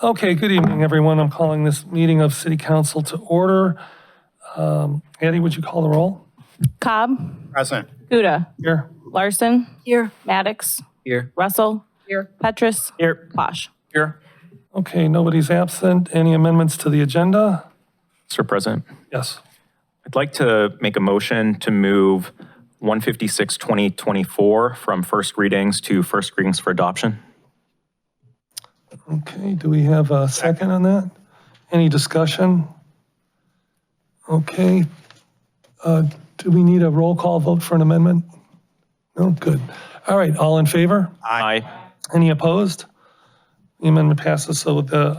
Okay, good evening, everyone. I'm calling this meeting of City Council to order. Andy, would you call the roll? Cobb. Present. Gouda. Here. Larson. Here. Maddox. Here. Russell. Here. Petrus. Here. Posh. Here. Okay, nobody's absent. Any amendments to the agenda? Mr. President, Yes. I'd like to make a motion to move 156-2024 from first readings to first readings for adoption. Okay, do we have a second on that? Any discussion? Okay. Do we need a roll call vote for an amendment? No, good. All right, all in favor? Aye. Any opposed? The amendment passes, so the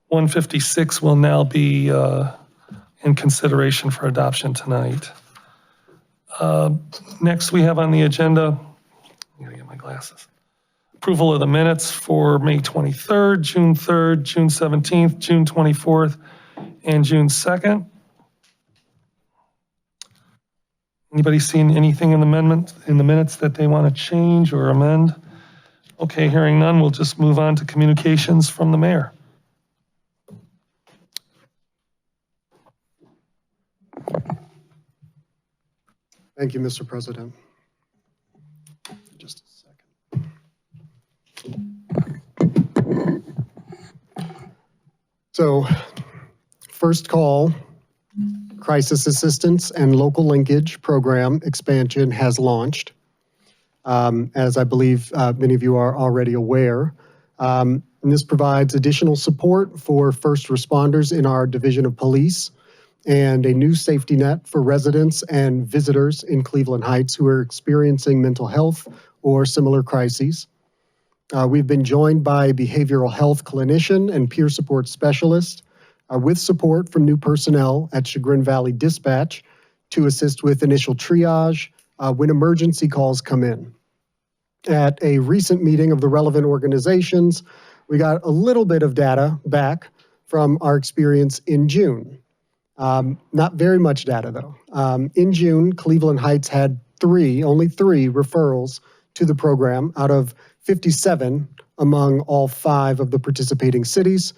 156 will now be in consideration for adoption tonight. Next, we have on the agenda, I gotta get my glasses. Approval of the minutes for May 23rd, June 3rd, June 17th, June 24th, and June 2nd. Anybody seen anything in the minutes that they want to change or amend? Okay, hearing none, we'll just move on to communications from the mayor. Thank you, Mr. President. Just a second. So, first call, crisis assistance and local linkage program expansion has launched. As I believe many of you are already aware. And this provides additional support for first responders in our Division of Police and a new safety net for residents and visitors in Cleveland Heights who are experiencing mental health or similar crises. We've been joined by a behavioral health clinician and peer support specialist with support from new personnel at Chagrin Valley Dispatch to assist with initial triage when emergency calls come in. At a recent meeting of the relevant organizations, we got a little bit of data back from our experience in June. Not very much data though. In June, Cleveland Heights had only three referrals to the program out of 57 among all 5 of the participating cities.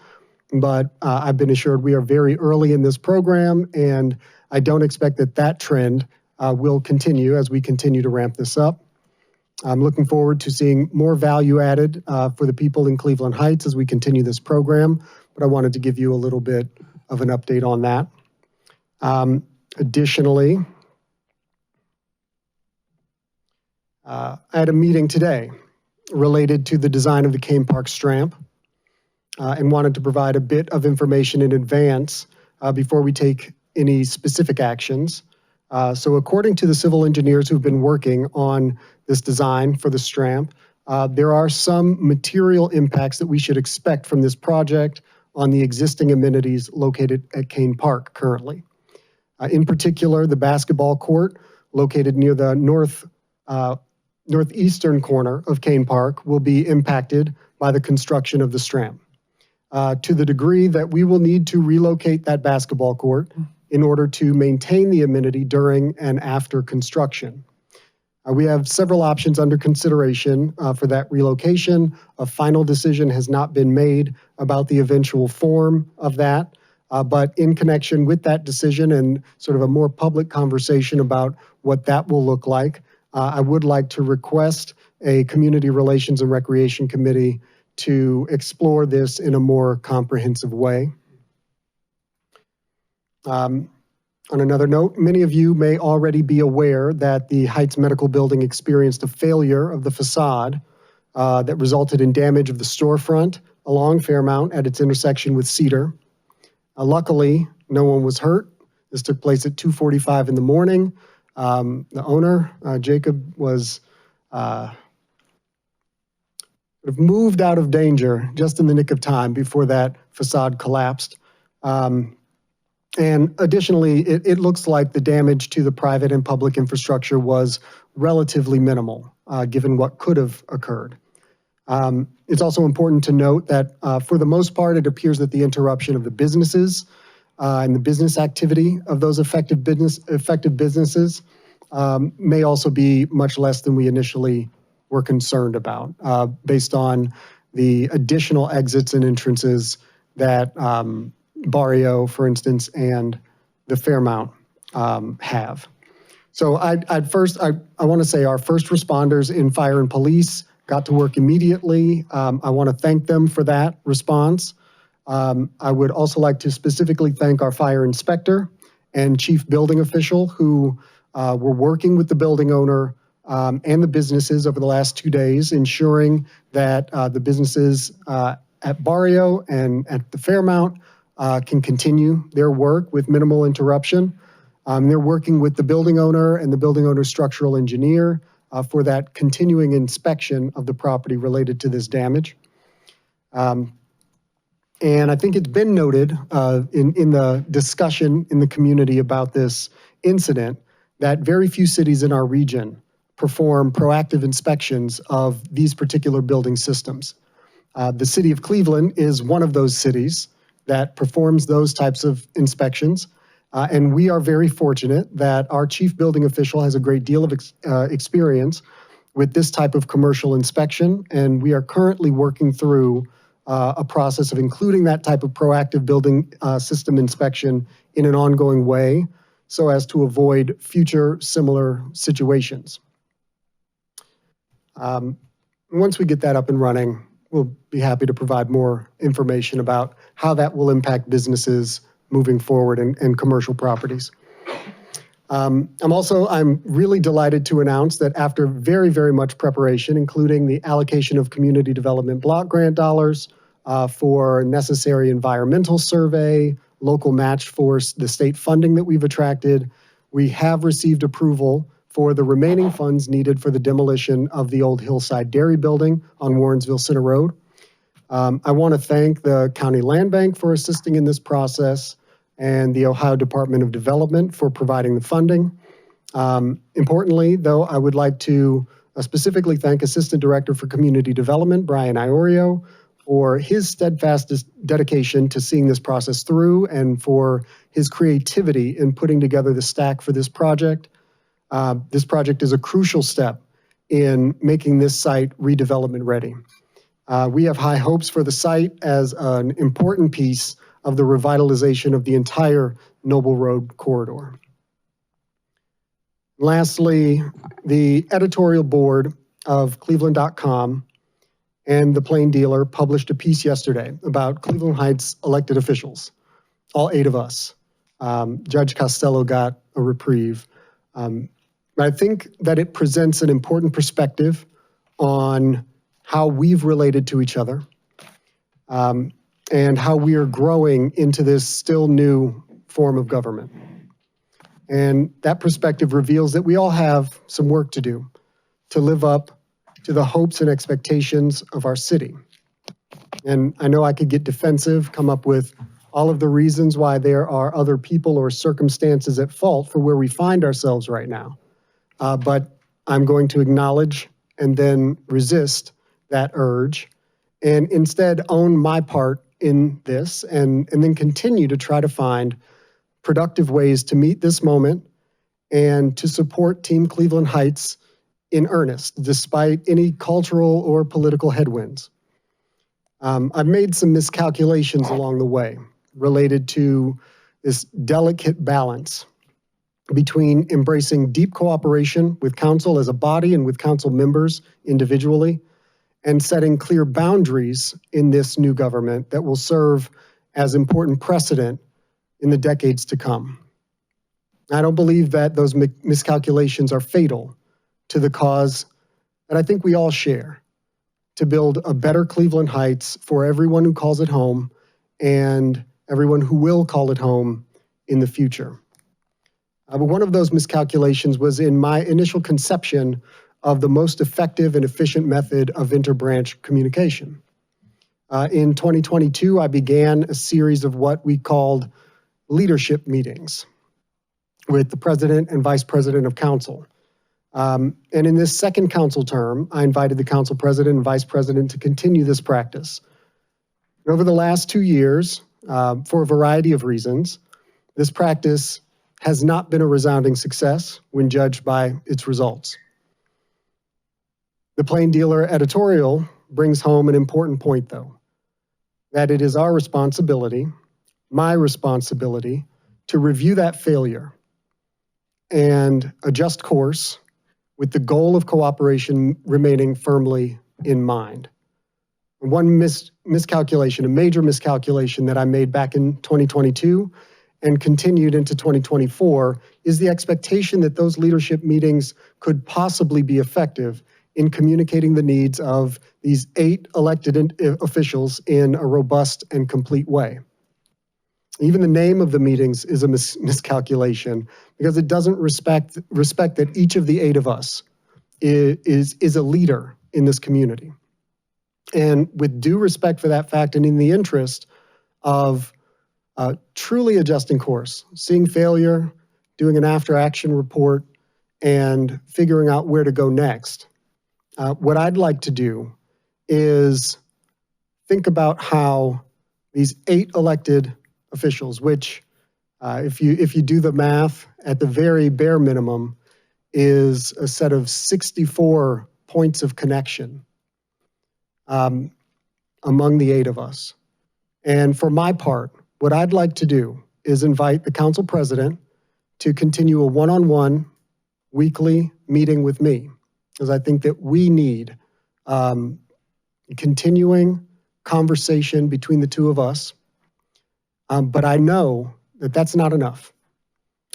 But I've been assured we are very early in this program, and I don't expect that trend will continue as we continue to ramp this up. I'm looking forward to seeing more value added for the people in Cleveland Heights as we continue this program, but I wanted to give you a little bit of an update on that. Additionally, I had a meeting today related to the design of the Kane Park Stramp and wanted to provide a bit of information in advance before we take any specific actions. So according to the civil engineers who've been working on this design for the Stramp, there are some material impacts that we should expect from this project on the existing amenities located at Kane Park currently. In particular, the basketball court located near the northeastern corner of Kane Park will be impacted by the construction of the Stramp. To the degree that we will need to relocate that basketball court in order to maintain the amenity during and after construction. We have several options under consideration for that relocation. A final decision has not been made about the eventual form of that, but in connection with that decision and sort of a more public conversation about what that will look like, I would like to request a Community Relations and Recreation Committee to explore this in a more comprehensive way. On another note, many of you may already be aware that the Heights Medical Building experienced a failure of the facade that resulted in damage of the storefront along Fairmount at its intersection with Cedar. Luckily, no one was hurt. This took place at 2:45 in the morning. The owner, Jacob, was moved out of danger just in the nick of time before that facade collapsed. And additionally, it looks like the damage to the private and public infrastructure was relatively minimal, given what could have occurred. It's also important to note that for the most part, it appears that the interruption of the businesses and the business activity of those affected businesses may also be much less than we initially were concerned about, based on the additional exits and entrances that Barrio, for instance, and the Fairmount have. So I want to say our first responders in fire and police got to work immediately. I want to thank them for that response. I would also like to specifically thank our fire inspector and chief building official who were working with the building owner and the businesses over the last 2 days, ensuring that the businesses at Barrio and at the Fairmount can continue their work with minimal interruption. They're working with the building owner and the building owner's structural engineer for that continuing inspection of the property related to this damage. And I think it's been noted in the discussion in the community about this incident that very few cities in our region perform proactive inspections of these particular building systems. The city of Cleveland is one of those cities that performs those types of inspections. And we are very fortunate that our chief building official has a great deal of experience with this type of commercial inspection. And we are currently working through a process of including that type of proactive building system inspection in an ongoing way so as to avoid future similar situations. Once we get that up and running, we'll be happy to provide more information about how that will impact businesses moving forward and commercial properties. I'm really delighted to announce that after very, very much preparation, including the allocation of community development block grant dollars for necessary environmental survey, local match for the state funding that we've attracted, we have received approval for the remaining funds needed for the demolition of the old Hillside Dairy building on Warrensville Center Road. I want to thank the County Land Bank for assisting in this process and the Ohio Department of Development for providing the funding. Importantly, though, I would like to specifically thank Assistant Director for Community Development, Brian Iorio, for his steadfast dedication to seeing this process through and for his creativity in putting together the stack for this project. This project is a crucial step in making this site redevelopment ready. We have high hopes for the site as an important piece of the revitalization of the entire Noble Road corridor. Lastly, the editorial board of Cleveland.com and the Plain Dealer published a piece yesterday about Cleveland Heights elected officials, all 8 of us. Judge Costello got a reprieve. I think that it presents an important perspective on how we've related to each other and how we are growing into this still new form of government. And that perspective reveals that we all have some work to do to live up to the hopes and expectations of our city. And I know I could get defensive, come up with all of the reasons why there are other people or circumstances at fault for where we find ourselves right now. But I'm going to acknowledge and then resist that urge and instead own my part in this and then continue to try to find productive ways to meet this moment and to support Team Cleveland Heights in earnest, despite any cultural or political headwinds. I've made some miscalculations along the way related to this delicate balance between embracing deep cooperation with council as a body and with council members individually, and setting clear boundaries in this new government that will serve as important precedent in the decades to come. I don't believe that those miscalculations are fatal to the cause that I think we all share, to build a better Cleveland Heights for everyone who calls it home and everyone who will call it home in the future. But one of those miscalculations was in my initial conception of the most effective and efficient method of interbranch communication. In 2022, I began a series of what we called leadership meetings with the president and vice president of council. And in this second council term, I invited the council president and vice president to continue this practice. And over the last 2 years, for a variety of reasons, this practice has not been a resounding success when judged by its results. The Plain Dealer editorial brings home an important point, though, that it is our responsibility, my responsibility, to review that failure and adjust course with the goal of cooperation remaining firmly in mind. One miscalculation, a major miscalculation that I made back in 2022 and continued into 2024 is the expectation that those leadership meetings could possibly be effective in communicating the needs of these 8 elected officials in a robust and complete way. Even the name of the meetings is a miscalculation because it doesn't respect that each of the 8 of us is a leader in this community. And with due respect for that fact and in the interest of truly adjusting course, seeing failure, doing an after-action report, and figuring out where to go next, what I'd like to do is think about how these 8 elected officials, which if you do the math, at the very bare minimum, is a set of 64 points of connection among the 8 of us. And for my part, what I'd like to do is invite the council president to continue a one-on-one weekly meeting with me, because I think that we need continuing conversation between the 2 of us. But I know that that's not enough.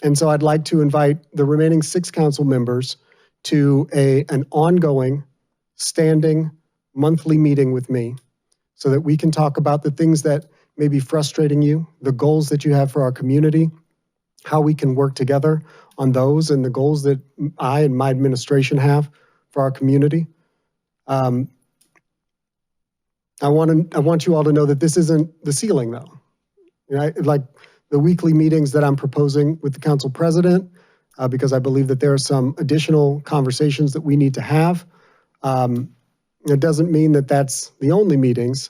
And so I'd like to invite the remaining 6 council members to an ongoing, standing, monthly meeting with me so that we can talk about the things that may be frustrating you, the goals that you have for our community, how we can work together on those and the goals that I and my administration have for our community. I want you all to know that this isn't the ceiling, though. Like the weekly meetings that I'm proposing with the council president, because I believe that there are some additional conversations that we need to have. It doesn't mean that that's the only meetings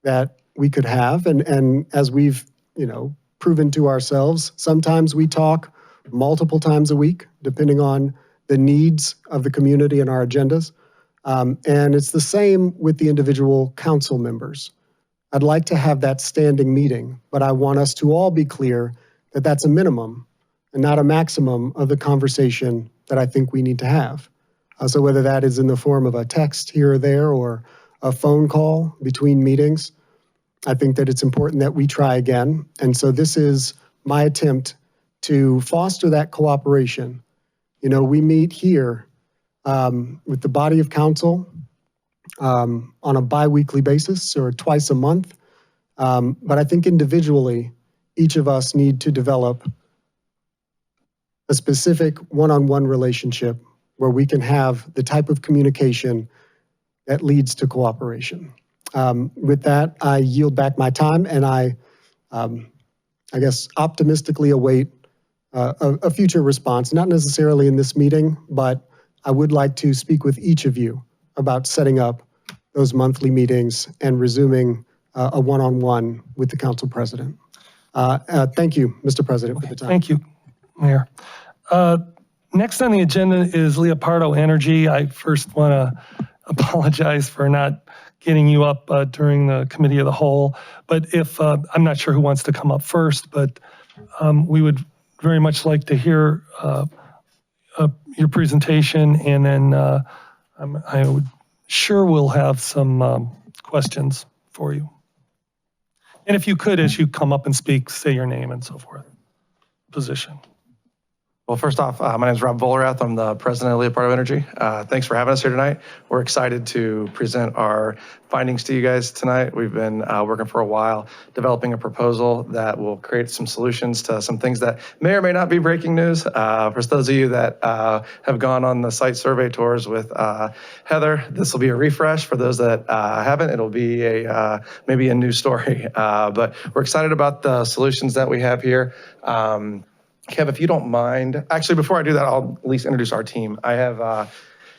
that we could have. And as we've, proven to ourselves, sometimes we talk multiple times a week, depending on the needs of the community and our agendas. And it's the same with the individual council members. I'd like to have that standing meeting, but I want us to all be clear that that's a minimum and not a maximum of the conversation that I think we need to have. So whether that is in the form of a text here or there or a phone call between meetings, I think that it's important that we try again. And so this is my attempt to foster that cooperation. We meet here with the body of council on a bi-weekly basis or twice a month. But I think individually, each of us need to develop a specific one-on-one relationship where we can have the type of communication that leads to cooperation. With that, I yield back my time and I guess optimistically await a future response, not necessarily in this meeting, but I would like to speak with each of you about setting up those monthly meetings and resuming a one-on-one with the council president. Thank you, Mr. President, for the time. Thank you, Mayor. Next on the agenda is Leopardo Energy. I first want to apologize for not getting you up during the committee of the whole, but if, I'm not sure who wants to come up first, but we would very much like to hear your presentation, and then I would sure we'll have some questions for you. And if you could, as you come up and speak, say your name and so forth, position. Well, first off, my name is Rob Vollerath. I'm the president of Leopardo Energy. Thanks for having us here tonight. We're excited to present our findings to you guys tonight. We've been working for a while, developing a proposal that will create some solutions to some things that may or may not be breaking news. For those of you that have gone on the site survey tours with Heather, this will be a refresh. For those that haven't, it'll be maybe a new story. But we're excited about the solutions that we have here. Kev, if you don't mind, actually, before I do that, I'll at least introduce our team. I have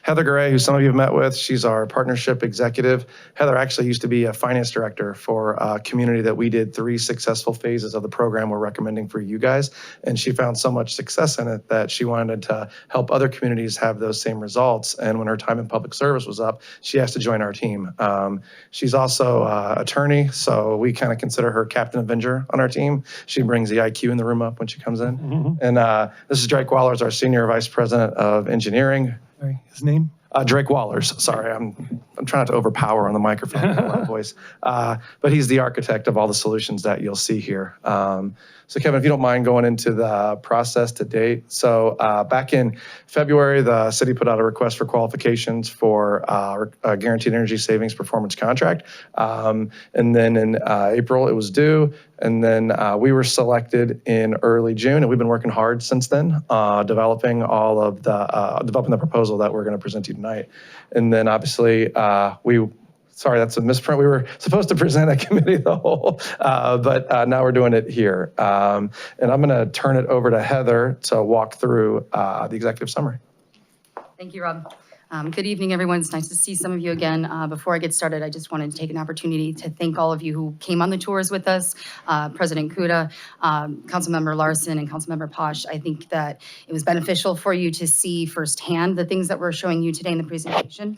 Heather Garay, who some of you have met with, she's our partnership executive. Heather actually used to be a finance director for a community that we did 3 successful phases of the program we're recommending for you guys. And she found so much success in it that she wanted to help other communities have those same results. And when her time in public service was up, she asked to join our team. She's also an attorney, so we kind of consider her Captain Avenger on our team. She brings the IQ in the room up when she comes in. And this is Drake Wallers, our Senior Vice President of Engineering. Sorry, his name? Drake Wallers, sorry, I'm trying not to overpower on the microphone with a loud voice. But he's the architect of all the solutions that you'll see here. So Kevin, if you don't mind going into the process to date. So back in February, the city put out a request for qualifications for a guaranteed energy savings performance contract. And then in April, it was due. And then we were selected in early June, and we've been working hard since then, developing the proposal that we're going to present to you tonight. And then obviously sorry, that's a misprint. We were supposed to present at committee of the whole, but now we're doing it here. And I'm going to turn it over to Heather to walk through the executive summary. Thank you, Rob. Good evening, everyone. It's nice to see some of you again. Before I get started, I just wanted to take an opportunity to thank all of you who came on the tours with us, President Kuda, Councilmember Larson, and Councilmember Posh. I think that it was beneficial for you to see firsthand the things that we're showing you today in the presentation.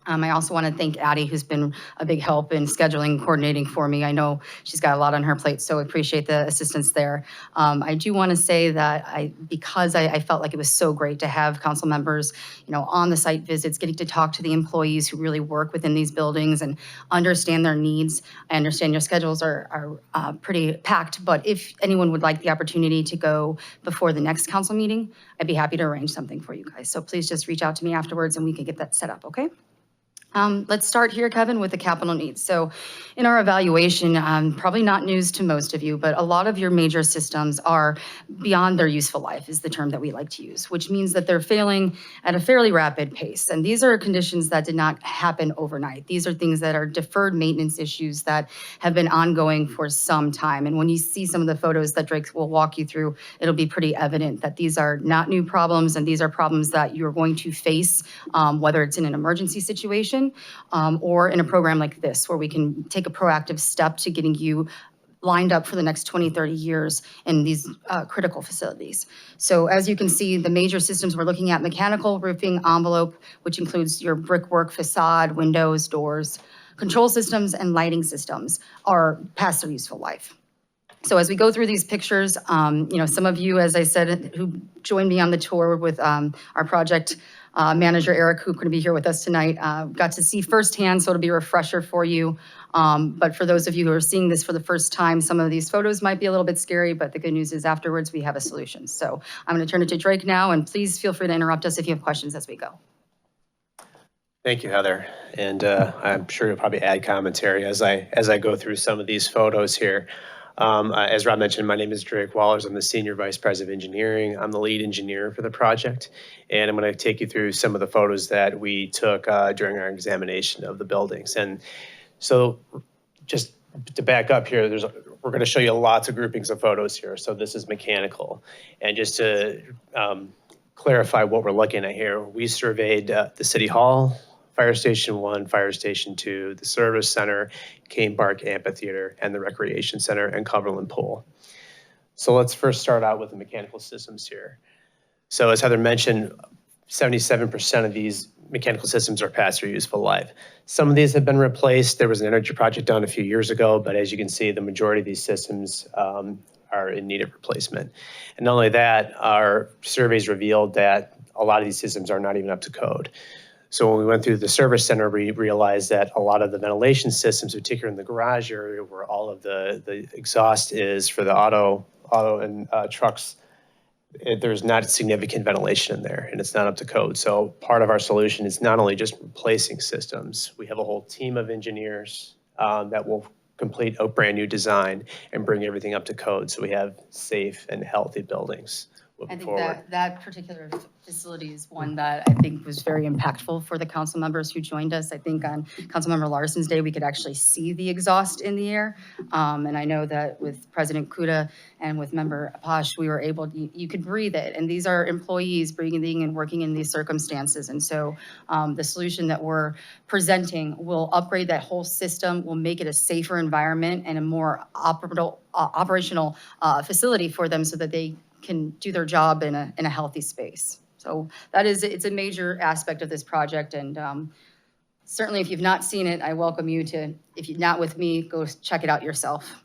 I also want to thank Addie, who's been a big help in scheduling and coordinating for me. I know she's got a lot on her plate, so appreciate the assistance there. I do want to say that because I felt like it was so great to have council members, on the site visits, getting to talk to the employees who really work within these buildings and understand their needs. I understand your schedules are pretty packed, but if anyone would like the opportunity to go before the next council meeting, I'd be happy to arrange something for you guys. So please just reach out to me afterwards and we can get that set up, okay? Let's start here, Kevin, with the capital needs. So in our evaluation, probably not news to most of you, but a lot of your major systems are beyond their useful life is the term that we like to use, which means that they're failing at a fairly rapid pace. And these are conditions that did not happen overnight. These are things that are deferred maintenance issues that have been ongoing for some time. And when you see some of the photos that Drake will walk you through, it'll be pretty evident that these are not new problems and these are problems that you're going to face, whether it's in an emergency situation or in a program like this, where we can take a proactive step to getting you lined up for the next 20, 30 years in these critical facilities. So as you can see, the major systems we're looking at: mechanical, roofing, envelope, which includes your brickwork, facade, windows, doors, control systems, and lighting systems are past their useful life. So as we go through these pictures, some of you, as I said, who joined me on the tour with our project manager, Eric, who's going to be here with us tonight, got to see firsthand, so it'll be a refresher for you. But for those of you who are seeing this for the first time, some of these photos might be a little bit scary, but the good news is afterwards we have a solution. So I'm going to turn it to Drake now, and please feel free to interrupt us if you have questions as we go. Thank you, Heather. And I'm sure you'll probably add commentary as I go through some of these photos here. As Rob mentioned, my name is Drake Wallers. I'm the Senior Vice President of Engineering. I'm the lead engineer for the project. And I'm going to take you through some of the photos that we took during our examination of the buildings. And so just to back up here, we're going to show you lots of groupings of photos here. So this is mechanical. And just to clarify what we're looking at here, we surveyed the City Hall, Fire Station 1, Fire Station 2, the Service Center, Kane Park Amphitheater, and the Recreation Center and Cumberland Pool. So let's first start out with the mechanical systems here. So as Heather mentioned, 77% of these mechanical systems are past their useful life. Some of these have been replaced. There was an energy project done a few years ago, but as you can see, the majority of these systems are in need of replacement. And not only that, our surveys revealed that a lot of these systems are not even up to code. So when we went through the service center, we realized that a lot of the ventilation systems, particularly in the garage area where all of the exhaust is for the auto and trucks, there's not significant ventilation in there and it's not up to code. So part of our solution is not only just replacing systems, we have a whole team of engineers that will complete a brand new design and bring everything up to code so we have safe and healthy buildings. I moving think forward. that particular facility is one that I think was very impactful for the council members who joined us. I think on Councilmember Larson's day, we could actually see the exhaust in the air. And I know that with President Kuda and with Member Apash, we were able, you could breathe it. And these are employees breathing and working in these circumstances. And so the solution that we're presenting will upgrade that whole system, will make it a safer environment and a more operational facility for them so that they can do their job in a healthy space. So that is, it's a major aspect of this project. And certainly if you've not seen it, I welcome you to, if you're not with me, go check it out yourself.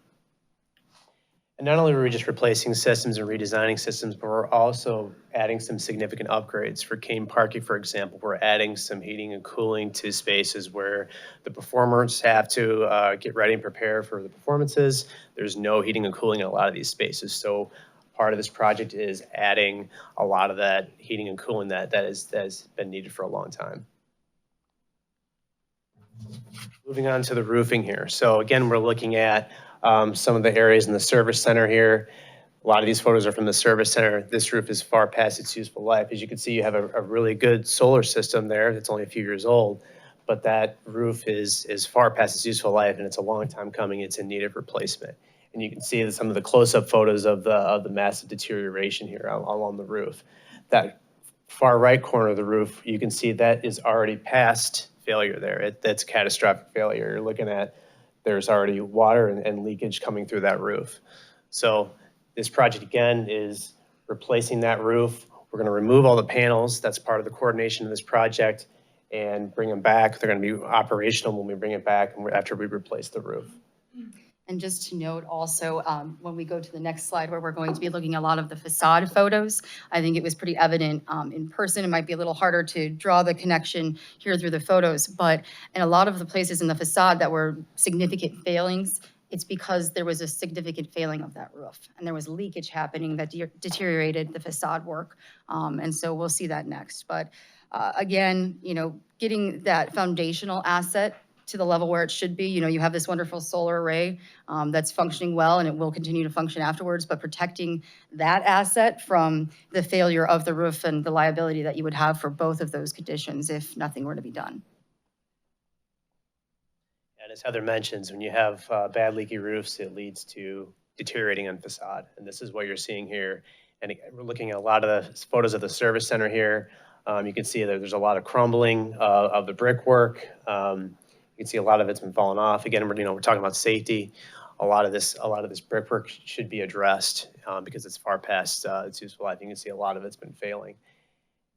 And not only are we just replacing systems and redesigning systems, but we're also adding some significant upgrades. For Kane Parking, for example, we're adding some heating and cooling to spaces where the performers have to get ready and prepare for the performances. There's no heating and cooling in a lot of these spaces. So part of this project is adding a lot of that heating and cooling that has been needed for a long time. Moving on to the roofing here. So again, we're looking at some of the areas in the service center here. A lot of these photos are from the service center. This roof is far past its useful life. As you can see, you have a really good solar system there that's only a few years old, but that roof is far past its useful life, and it's a long time coming. It's in need of replacement. And you can see some of the close-up photos of the massive deterioration here along the roof. That far right corner of the roof, you can see that is already past failure there. That's catastrophic failure. You're looking at, there's already water and leakage coming through that roof. So this project, again, is replacing that roof. We're going to remove all the panels. That's part of the coordination of this project, and bring them back. They're going to be operational when we bring it back and after we replace the roof. And just to note also, when we go to the next slide where we're going to be looking at a lot of the facade photos, I think it was pretty evident in person. It might be a little harder to draw the connection here through the photos, but in a lot of the places in the facade that were significant failings, it's because there was a significant failing of that roof and there was leakage happening that deteriorated the facade work. And so we'll see that next. But again, you know, getting that foundational asset to the level where it should be. You know, you have this wonderful solar array that's functioning well and it will continue to function afterwards, but protecting that asset from the failure of the roof and the liability that you would have for both of those conditions if nothing were to be done. And as Heather mentions, when you have bad leaky roofs, it leads to deteriorating on facade. And this is what you're seeing here. And we're looking at a lot of the photos of the service center here. You can see that there's a lot of crumbling of the brickwork. You can see a lot of it's been falling off. Again, we're talking about safety. A lot of this brickwork should be addressed because it's far past its useful life. You can see a lot of it's been failing.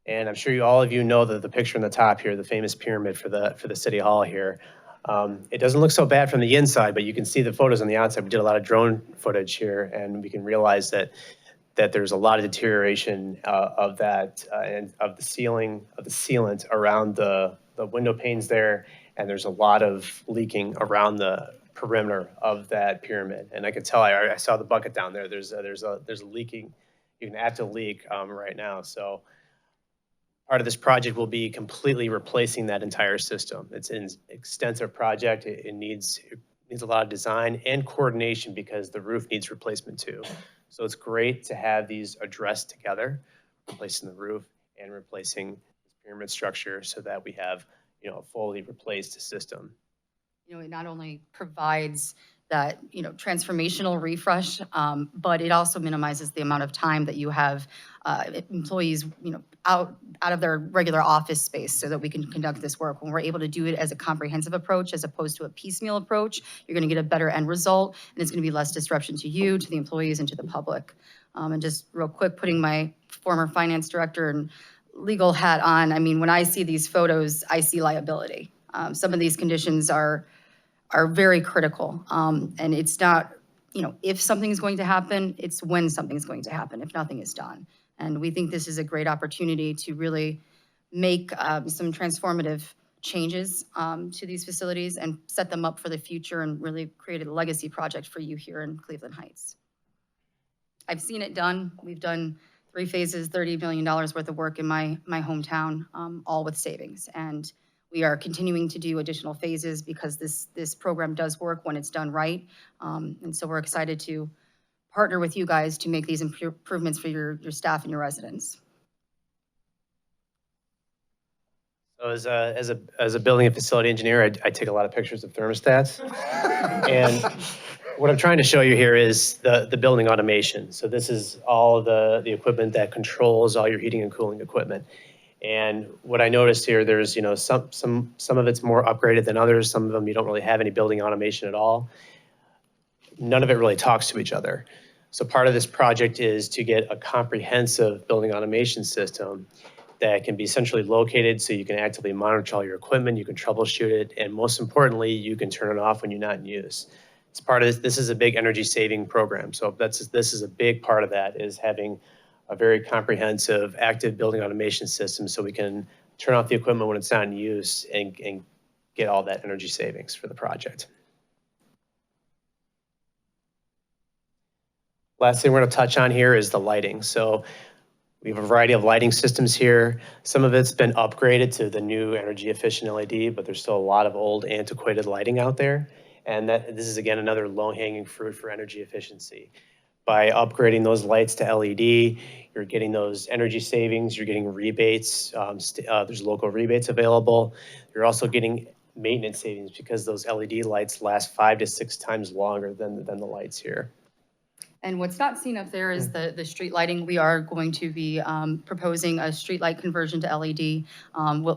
And I'm sure all of you know that the picture on the top here, the famous pyramid for the city hall here. It doesn't look so bad from the inside, but you can see the photos on the outside. We did a lot of drone footage here, and we can realize that there's a lot of deterioration of that and of the sealant around the window panes there. And there's a lot of leaking around the perimeter of that pyramid. And I could tell, I saw the bucket down there. There's a leaking, you can act a leak right now. So part of this project will be completely replacing that entire system. It's an extensive project. It needs a lot of design and coordination because the roof needs replacement too. So it's great to have these addressed together, replacing the roof and replacing this pyramid structure so that we have a fully replaced system. You know, it not only provides that, transformational refresh, but it also minimizes the amount of time that you have employees, out of their regular office space so that we can conduct this work. When we're able to do it as a comprehensive approach as opposed to a piecemeal approach, you're going to get a better end result, and it's going to be less disruption to you, to the employees, and to the public. And just real quick, putting my former finance director and legal hat on, I mean, when I see these photos, I see liability. Some of these conditions are very critical. And it's not, if something's going to happen, it's when something's going to happen, if nothing is done. And we think this is a great opportunity to really make some transformative changes to these facilities and set them up for the future and really create a legacy project for you here in Cleveland Heights. I've seen it done. We've done 3 phases, $30 million worth of work in my hometown, all with savings. And we are continuing to do additional phases because this program does work when it's done right. And so we're excited to partner with you guys to make these improvements for your staff and your residents. So as a building and facility engineer, I take a lot of pictures of thermostats. And what I'm trying to show you here is the building automation. So this is all of the equipment that controls all your heating and cooling equipment. And what I noticed here, there's, some of it's more upgraded than others. Some of them you don't really have any building automation at all. None of it really talks to each other. So part of this project is to get a comprehensive building automation system that can be centrally located so you can actively monitor all your equipment, you can troubleshoot it, and most importantly, you can turn it off when you're not in use. It's part of this is a big energy saving program. So this is a big part of that, is having a very comprehensive active building automation system so we can turn off the equipment when it's not in use and get all that energy savings for the project. Last thing we're going to touch on here is the lighting. So we have a variety of lighting systems here. Some of it's been upgraded to the new energy efficient LED, but there's still a lot of old antiquated lighting out there. And this is, again, another low-hanging fruit for energy efficiency. By upgrading those lights to LED, you're getting those energy savings, you're getting rebates, there's local rebates available. You're also getting maintenance savings because those LED lights last 5 to 6 times longer than the lights here. And what's not seen up there is the street lighting. We are going to be proposing a street light conversion to LED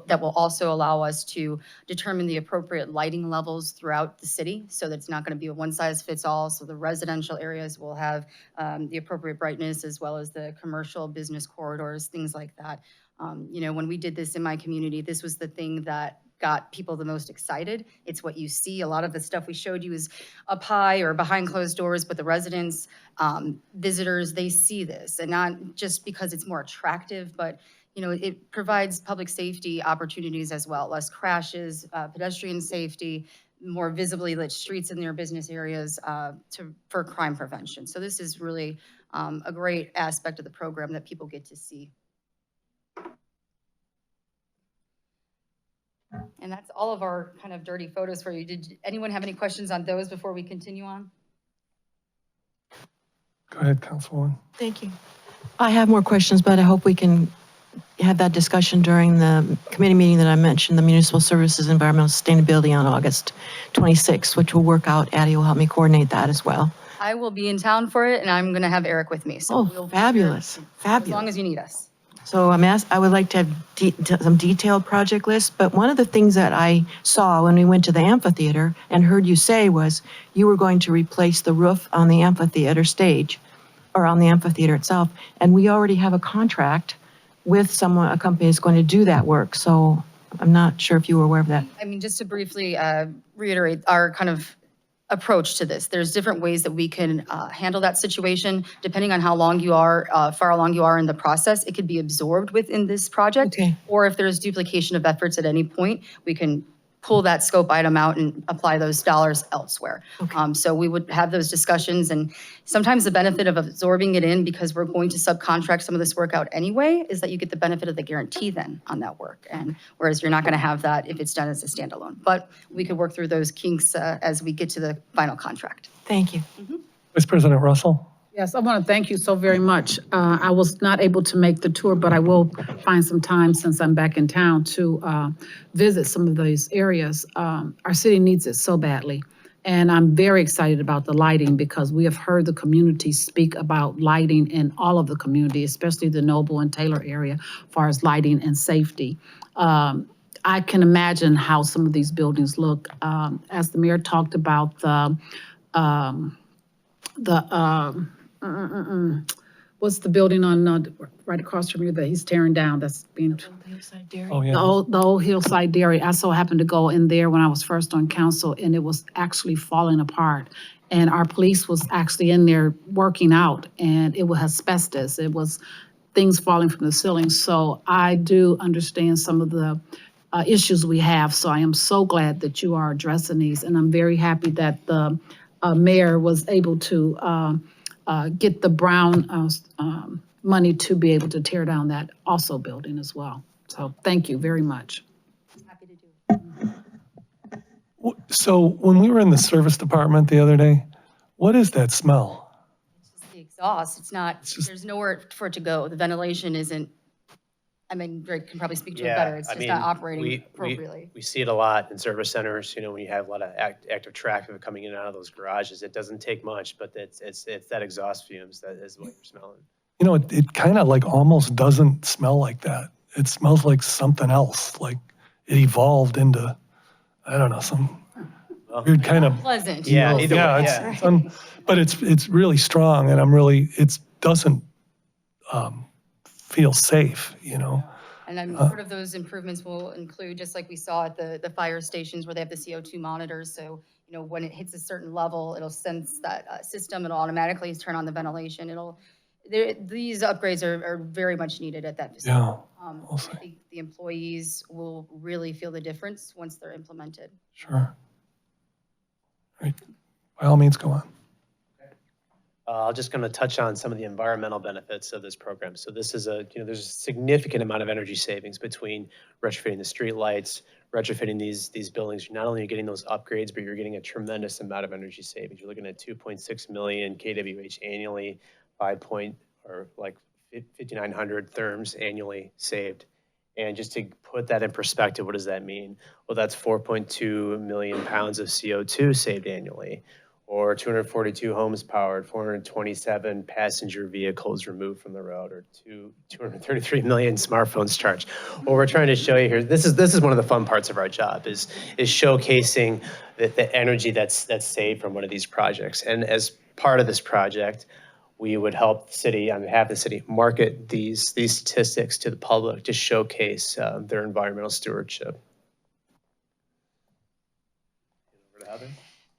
that will also allow us to determine the appropriate lighting levels throughout the city, so that it's not going to be a one-size-fits-all. So the residential areas will have the appropriate brightness, as well as the commercial business corridors, things like that. When we did this in my community, this was the thing that got people the most excited. It's what you see. A lot of the stuff we showed you is up high or behind closed doors, but the residents, visitors, they see this, and not just because it's more attractive, but it provides public safety opportunities as well. Less crashes, pedestrian safety, more visibly lit streets in their business areas for crime prevention. So this is really a great aspect of the program that people get to see. And that's all of our kind of dirty photos for you. Did anyone have any questions on those before we continue on? Go ahead, Councilwoman. Thank you. I have more questions, but I hope we can have that discussion during the committee meeting that I mentioned, the Municipal Services Environmental Sustainability on August 26th, which will work out. Addie will help me coordinate that as well. I will be in town for it, and I'm going to have Eric with me. So Oh, fabulous, as fabulous. long as you need us. So I would like to have some detailed project lists, but one of the things that I saw when we went to the amphitheater and heard you say was you were going to replace the roof on the amphitheater stage, or on the amphitheater itself, and we already have a contract with a company that's going to do that work. So I'm not sure if you were aware of that. I mean, just to briefly reiterate our kind of approach to this, there's different ways that we can handle that situation. Depending on how long you are, far along you are in the process, it could be absorbed within this project. Okay. Or if there's duplication of efforts at any point, we can pull that scope item out and apply those dollars elsewhere. Okay. So we would have those discussions, and sometimes the benefit of absorbing it in, because we're going to subcontract some of this work out anyway, is that you get the benefit of the guarantee then on that work. And whereas you're not going to have that if it's done as a standalone. But we could work through those kinks as we get to the final contract. Thank you. Vice President Russell. Yes, I want to thank you so very much. I was not able to make the tour, but I will find some time since I'm back in town to visit some of these areas. Our city needs it so badly. And I'm very excited about the lighting because we have heard the community speak about lighting in all of the community, especially the Noble and Taylor area, as far as lighting and safety. I can imagine how some of these buildings look. As the mayor talked about what's the building on right across from you that he's tearing down that's being Oh, yeah. the old Hillside Dairy. I so happened to go in there when I was first on council, and it was actually falling apart. And our police was actually in there working out, and it was asbestos. It was things falling from the ceiling. So I do understand some of the issues we have. So I am so glad that you are addressing these, and I'm very happy that the mayor was able to get the Brown money to be able to tear down that also building as well. So thank you very much. Happy to do it. So when we were in the service department the other day, what is that smell? exhaust. It's not, just- there's nowhere for it to go. The ventilation isn't, I mean, Drake can probably speak to it Yeah, better. It's I just mean, not operating we- appropriately. We see it a lot in service centers, you know, when you have a lot of active traffic coming in and out of those garages. It doesn't take much, but it's that exhaust fumes that is what you're smelling. You know, it kind of like almost doesn't smell like that. It smells like something else, like it evolved into, I don't know, some weird kind of. Pleasant. Yeah, either way, Yeah, yeah. but it's really strong, and it doesn't feel safe, you know? And I'm part of those improvements will include, just like we saw at the fire stations where they have the CO2 monitors. So, you know, when it hits a certain level, it'll sense that system. It'll automatically turn on the ventilation. These upgrades are very much needed at that facility. Yeah, I think the employees will really feel the difference once they're implemented. sure. Right. By all means, go on. I'm just going to touch on some of the environmental benefits of this program. So this is there's a significant amount of energy savings between retrofitting the street lights, retrofitting these buildings. You're not only getting those upgrades, but you're getting a tremendous amount of energy savings. You're looking at 2.6 million kWh annually, 5,900 therms annually saved. And just to put that in perspective, what does that mean? Well, that's 4.2 million pounds of CO2 saved annually, or 242 homes powered, 427 passenger vehicles removed from the road, or 233 million smartphones charged. What we're trying to show you here, this is one of the fun parts of our job, is showcasing the energy that's saved from one of these projects. And as part of this project, we would help the city, on behalf of the city, market these statistics to the public to showcase their environmental stewardship. Over to Heather.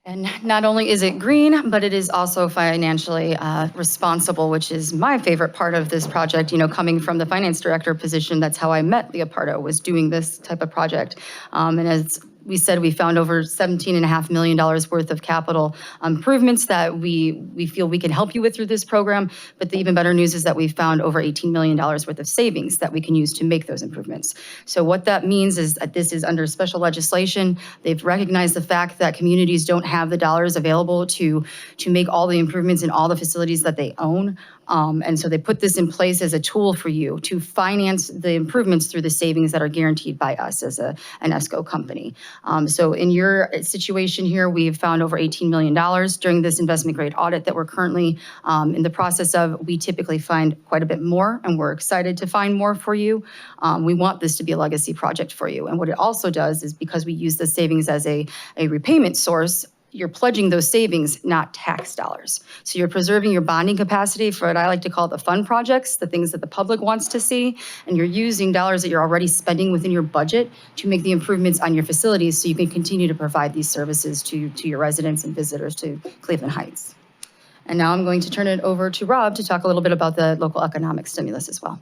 And not only is it green, but it is also financially responsible, which is my favorite part of this project. You know, coming from the finance director position, that's how I met Leopardo, was doing this type of project. And as we said, we found over $17.5 million worth of capital improvements that we feel we can help you with through this program. But the even better news is that we found over $18 million worth of savings that we can use to make those improvements. So what that means is that this is under special legislation. They've recognized the fact that communities don't have the dollars available to make all the improvements in all the facilities that they own. And so they put this in place as a tool for you to finance the improvements through the savings that are guaranteed by us as an ESCO company. So in your situation here, we've found over $18 million during this investment grade audit that we're currently in the process of. We typically find quite a bit more, and we're excited to find more for you. We want this to be a legacy project for you. And what it also does is, because we use the savings as a repayment source, you're pledging those savings, not tax dollars. So you're preserving your bonding capacity for what I like to call the fun projects, the things that the public wants to see, and you're using dollars that you're already spending within your budget to make the improvements on your facilities so you can continue to provide these services to your residents and visitors to Cleveland Heights. And now I'm going to turn it over to Rob to talk a little bit about the local economic stimulus as well.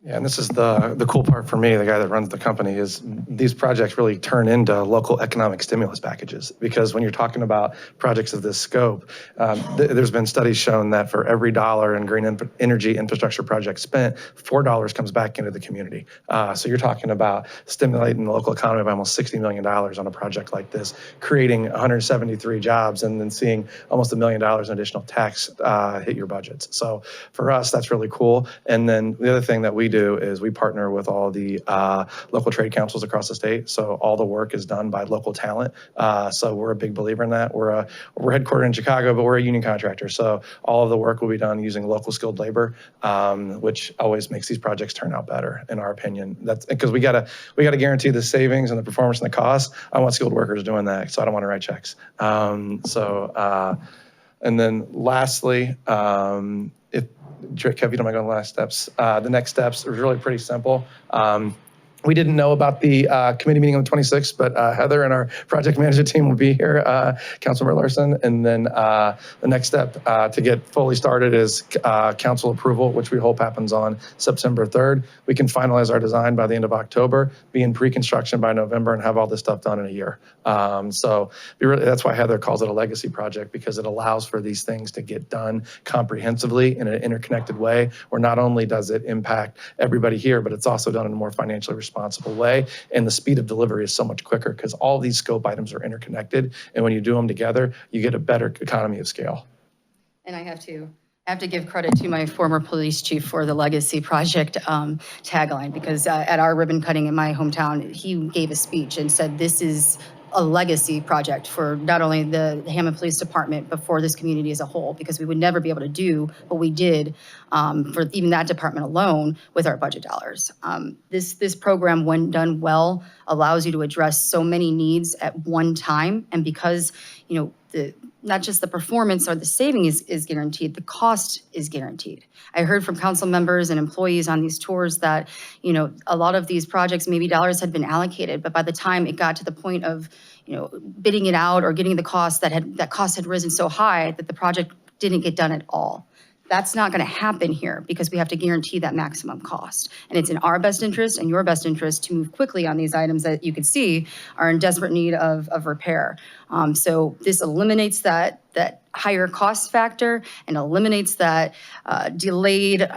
Yeah, and this is the cool part for me, the guy that runs the company, is these projects really turn into local economic stimulus packages. Because when you're talking about projects of this scope, there's been studies shown that for every dollar in green energy infrastructure project spent, $4 comes back into the community. So you're talking about stimulating the local economy by almost $60 million on a project like this, creating 173 jobs, and then seeing almost $1 million in additional tax hit your budgets. So for us, that's really cool. And then the other thing that we do is we partner with all the local trade councils across the state. So all the work is done by local talent. So we're a big believer in that. We're headquartered in Chicago, but we're a union contractor. So all of the work will be done using local skilled labor, which always makes these projects turn out better, in our opinion. That's because we gotta guarantee the savings and the performance and the cost. I want skilled workers doing that, so I don't want to write checks. And then lastly, if Kev, you don't mind going to the last steps. The next steps are really pretty simple. We didn't know about the committee meeting on the 26th, but Heather and our project management team will be here, Councilmember Larson. And then the next step to get fully started is council approval, which we hope happens on September 3rd. We can finalize our design by the end of October, be in pre-construction by November, and have all this stuff done in a year. So that's why Heather calls it a legacy project, because it allows for these things to get done comprehensively in an interconnected way, where not only does it impact everybody here, but it's also done in a more financially responsible way. And the speed of delivery is so much quicker because all these scope items are interconnected. And when you do them together, you get a better economy of scale. And I have to give credit to my former police chief for the Legacy Project tagline, because at our ribbon cutting in my hometown, he gave a speech and said, this is a legacy project for not only the Hammond Police Department, but for this community as a whole, because we would never be able to do what we did for even that department alone with our budget dollars. This program, when done well, allows you to address so many needs at one time. And because, not just the performance or the saving is guaranteed, the cost is guaranteed. I heard from council members and employees on these tours that, a lot of these projects, maybe dollars had been allocated, but by the time it got to the point of, bidding it out or getting the cost, that cost had risen so high that the project didn't get done at all. That's not going to happen here because we have to guarantee that maximum cost. And it's in our best interest and your best interest to move quickly on these items that you can see are in desperate need of repair. So this eliminates that higher cost factor and eliminates that delayed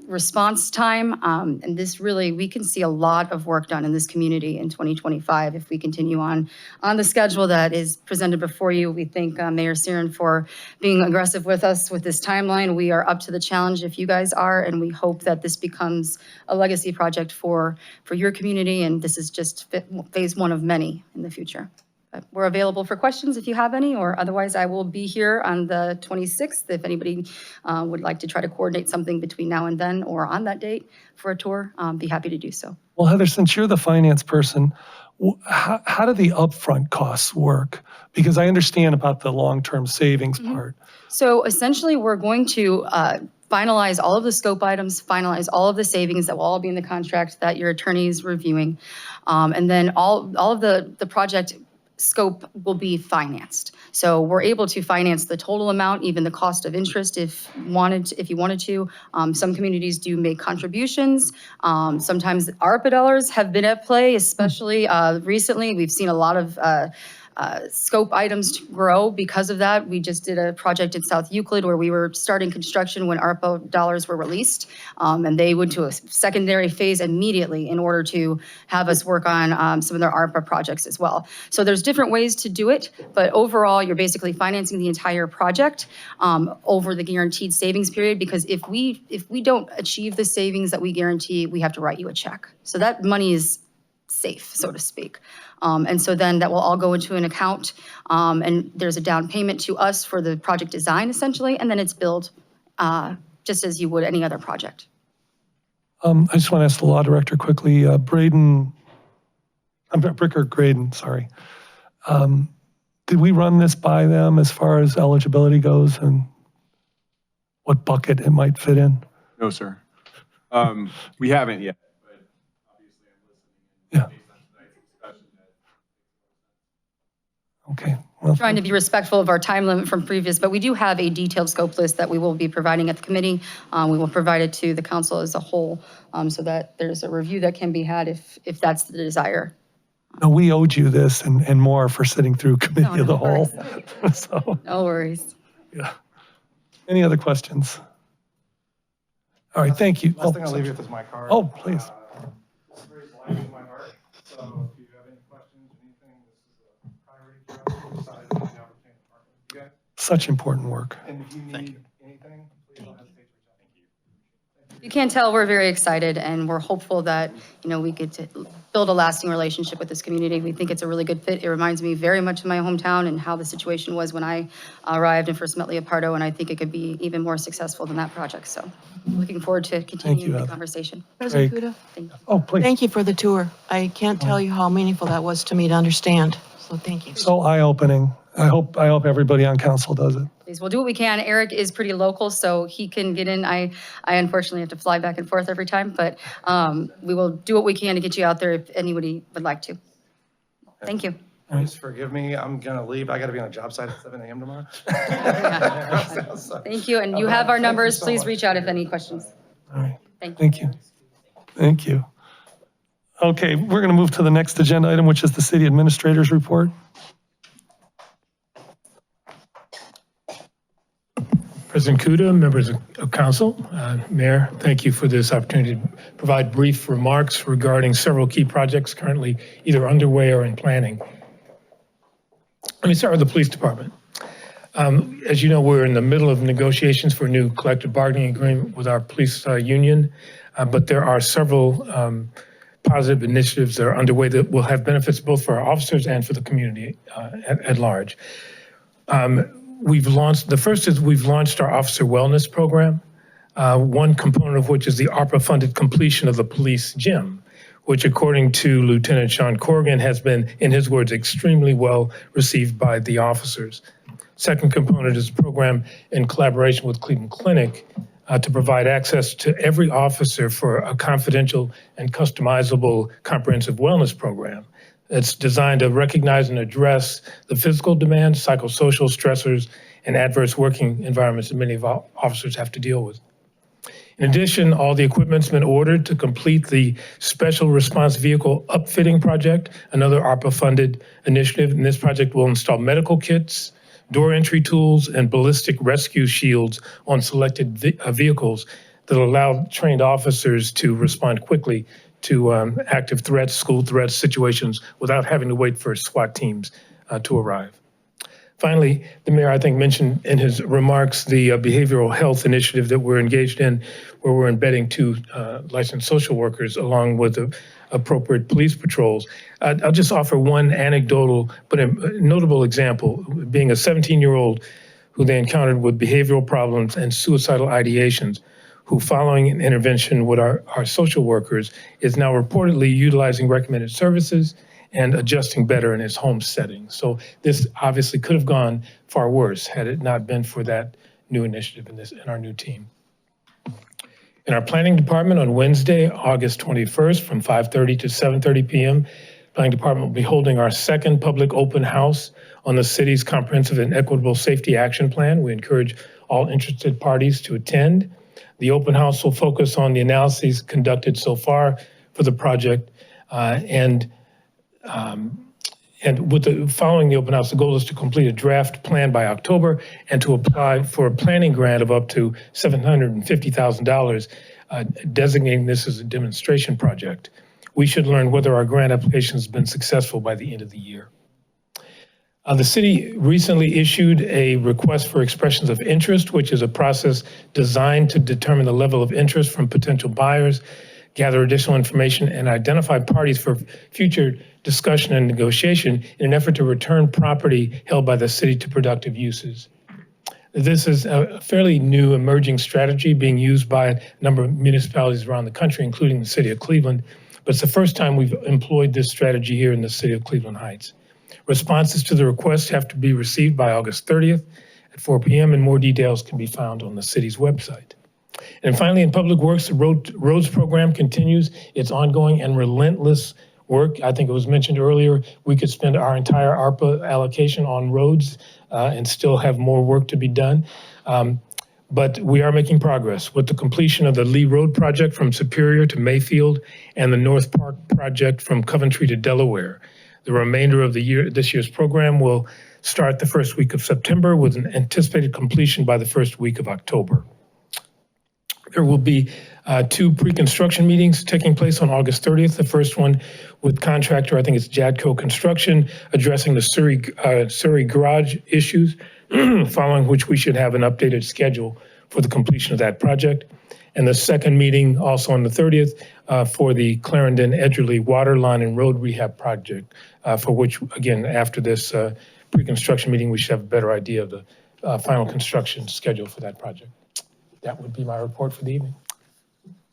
response time. And this really, we can see a lot of work done in this community in 2025 if we continue on the schedule that is presented before you. We thank Mayor Siren for being aggressive with us with this timeline. We are up to the challenge if you guys are, and we hope that this becomes a legacy project for your community. And this is just phase one of many in the future. But we're available for questions if you have any, or otherwise I will be here on the 26th if anybody would like to try to coordinate something between now and then or on that date for a tour. Be happy to do so. Well, Heather, since you're the finance person, how do the upfront costs work? Because I understand about the long-term savings part. So essentially, we're going to finalize all of the scope items, finalize all of the savings that will all be in the contract that your attorney is reviewing. And then all of the project scope will be financed. So we're able to finance the total amount, even the cost of interest if you wanted to. Some communities do make contributions. Sometimes ARPA dollars have been at play, especially recently. We've seen a lot of scope items grow because of that. We just did a project in South Euclid where we were starting construction when ARPA dollars were released, and they went to a secondary phase immediately in order to have us work on some of their ARPA projects as well. So there's different ways to do it, but overall, you're basically financing the entire project over the guaranteed savings period, because if we don't achieve the savings that we guarantee, we have to write you a check. So that money is safe, so to speak. And so then that will all go into an account, and there's a down payment to us for the project design essentially, and then it's billed just as you would any other project. I just want to ask the law director quickly, Braden, Bricker Graydon, sorry. Did we run this by them as far as eligibility goes and what bucket it might fit in? No, sir. We haven't yet. Yeah. Okay. Well, Trying to be respectful of our time limit from previous, but we do have a detailed scope list that we will be providing at the committee. We will provide it to the council as a whole so that there's a review that can be had if that's the desire. no, we owed you this and more for sitting through committee of the whole. So, No worries. yeah. Any other questions? All right, thank you. Last thing I'll leave you with is my card. Oh, please. This very light in my heart. So if you have any questions or anything, this is a priority for us. We're excited to have the opportunity to partner with you guys. Such important work. And if you need anything, please don't hesitate to reach out. Thank you. You can tell we're very excited and we're hopeful that, we get to build a lasting relationship with this community. We think it's a really good fit. It reminds me very much of my hometown and how the situation was when I arrived and first met Leopardo, and I think it could be even more successful than that project. So looking forward to continuing the Heather. conversation. President Great. Kuda, Thank you. Oh, please. thank you for the tour. I can't tell you how meaningful that was to me to understand. So thank you. So eye-opening. I hope everybody on council does it. Please, we'll do what we can. Eric is pretty local, so he can get in. I unfortunately have to fly back and forth every time, but we will do what we can to get you out there if anybody would like to. Thank you. Please forgive me. I'm going to leave. I got to be on a job site at 7 a.m. tomorrow. Thank you, and you have our numbers. Please reach out if any questions. All right. Thank you. Thank you. Thank you. Okay, we're going to move to the next agenda item, which is the city administrator's report. President Kuda, members of council, Mayor, thank you for this opportunity to provide brief remarks regarding several key projects currently either underway or in planning. Let me start with the police department. As you know, we're in the middle of negotiations for a new collective bargaining agreement with our police union, but there are several positive initiatives that are underway that will have benefits both for our officers and for the community at large. The first is we've launched our officer wellness program, one component of which is the ARPA-funded completion of the police gym, which according to Lieutenant Sean Corrigan has been, in his words, extremely well received by the officers. Second component is a program in collaboration with Cleveland Clinic to provide access to every officer for a confidential and customizable comprehensive wellness program. It's designed to recognize and address the physical demands, psychosocial stressors, and adverse working environments that many of our officers have to deal with. In addition, all the equipment's been ordered to complete the Special Response Vehicle Upfitting Project, another ARPA-funded initiative. And this project will install medical kits, door entry tools, and ballistic rescue shields on selected vehicles that allow trained officers to respond quickly to active threats, school threats, situations without having to wait for SWAT teams to arrive. Finally, the mayor, I think, mentioned in his remarks the behavioral health initiative that we're engaged in, where we're embedding 2 licensed social workers along with the appropriate police patrols. I'll just offer one anecdotal but a notable example, being a 17-year-old who they encountered with behavioral problems and suicidal ideations, who following an intervention with our social workers is now reportedly utilizing recommended services and adjusting better in his home setting. So this obviously could have gone far worse had it not been for that new initiative in our new team. In our planning department on Wednesday, August 21st from 5:30 to 7:30 p.m., planning department will be holding our second public open house on the city's comprehensive and equitable safety action plan. We encourage all interested parties to attend. The open house will focus on the analyses conducted so far for the project following the open house, the goal is to complete a draft plan by October and to apply for a planning grant of up to $750,000, designating this as a demonstration project. We should learn whether our grant application has been successful by the end of the year. The city recently issued a request for expressions of interest, which is a process designed to determine the level of interest from potential buyers, gather additional information, and identify parties for future discussion and negotiation in an effort to return property held by the city to productive uses. This is a fairly new emerging strategy being used by a number of municipalities around the country, including the city of Cleveland, but it's the first time we've employed this strategy here in the city of Cleveland Heights. Responses to the request have to be received by August 30th at 4 p.m. and more details can be found on the city's website. And finally, in Public Works, the roads program continues its ongoing and relentless work. I think it was mentioned earlier, we could spend our entire ARPA allocation on roads and still have more work to be done. But we are making progress with the completion of the Lee Road project from Superior to Mayfield and the North Park project from Coventry to Delaware. The remainder of this year's program will start the first week of September with an anticipated completion by the first week of October. There will be 2 pre-construction meetings taking place on August 30th. The first one with contractor, I think it's Jadco Construction, addressing the Surrey garage issues, following which we should have an updated schedule for the completion of that project. And the second meeting, also on the 30th, for the Clarendon-Edgerly water line and road rehab project, for which, again, after this pre-construction meeting, we should have a better idea of the final construction schedule for that project. That would be my report for the evening.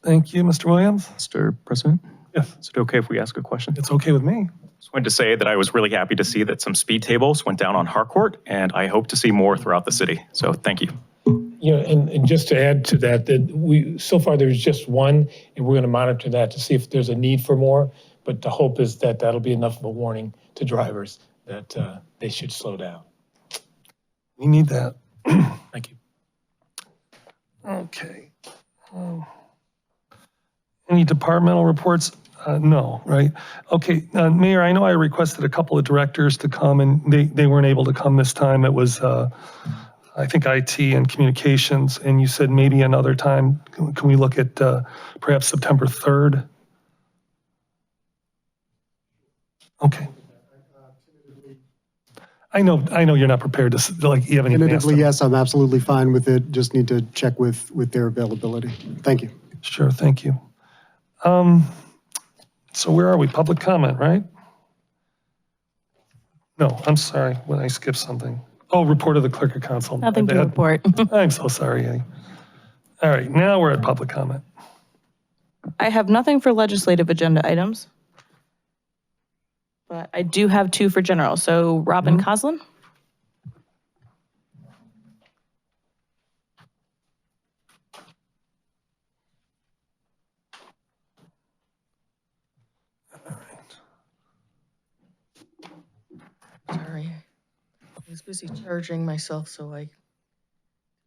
Thank you, Mr. Williams. Mr. President? Yes. Is it okay if we ask a question? It's okay with me. Just wanted to say that I was really happy to see that some speed tables went down on Harcourt, and I hope to see more throughout the city. So thank you. You know, and just to add to that, so far there's just one, and we're going to monitor that to see if there's a need for more. But the hope is that that'll be enough of a warning to drivers that they should slow down. We need that. Thank you. Okay. Any departmental reports? No, right? Okay, Mayor, I know I requested a couple of directors to come and they weren't able to come this time. It was, I think, IT and communications, and you said maybe another time. Can we look at perhaps September 3rd? Okay. I know you're not prepared to, like, you haven't even asked Tentatively, them. yes, I'm absolutely fine with it. Just need to check with their availability. Thank you. Sure, thank you. So where are we? Public comment, right? No, I'm sorry, when I skipped something. Oh, report of the clerk of council. Nothing My to bad. report. I'm so sorry, Eddie. All right, now we're at public comment. I have nothing for legislative agenda items. But I do have 2 for general. So Robin Coslin. Sorry. I was busy charging myself so I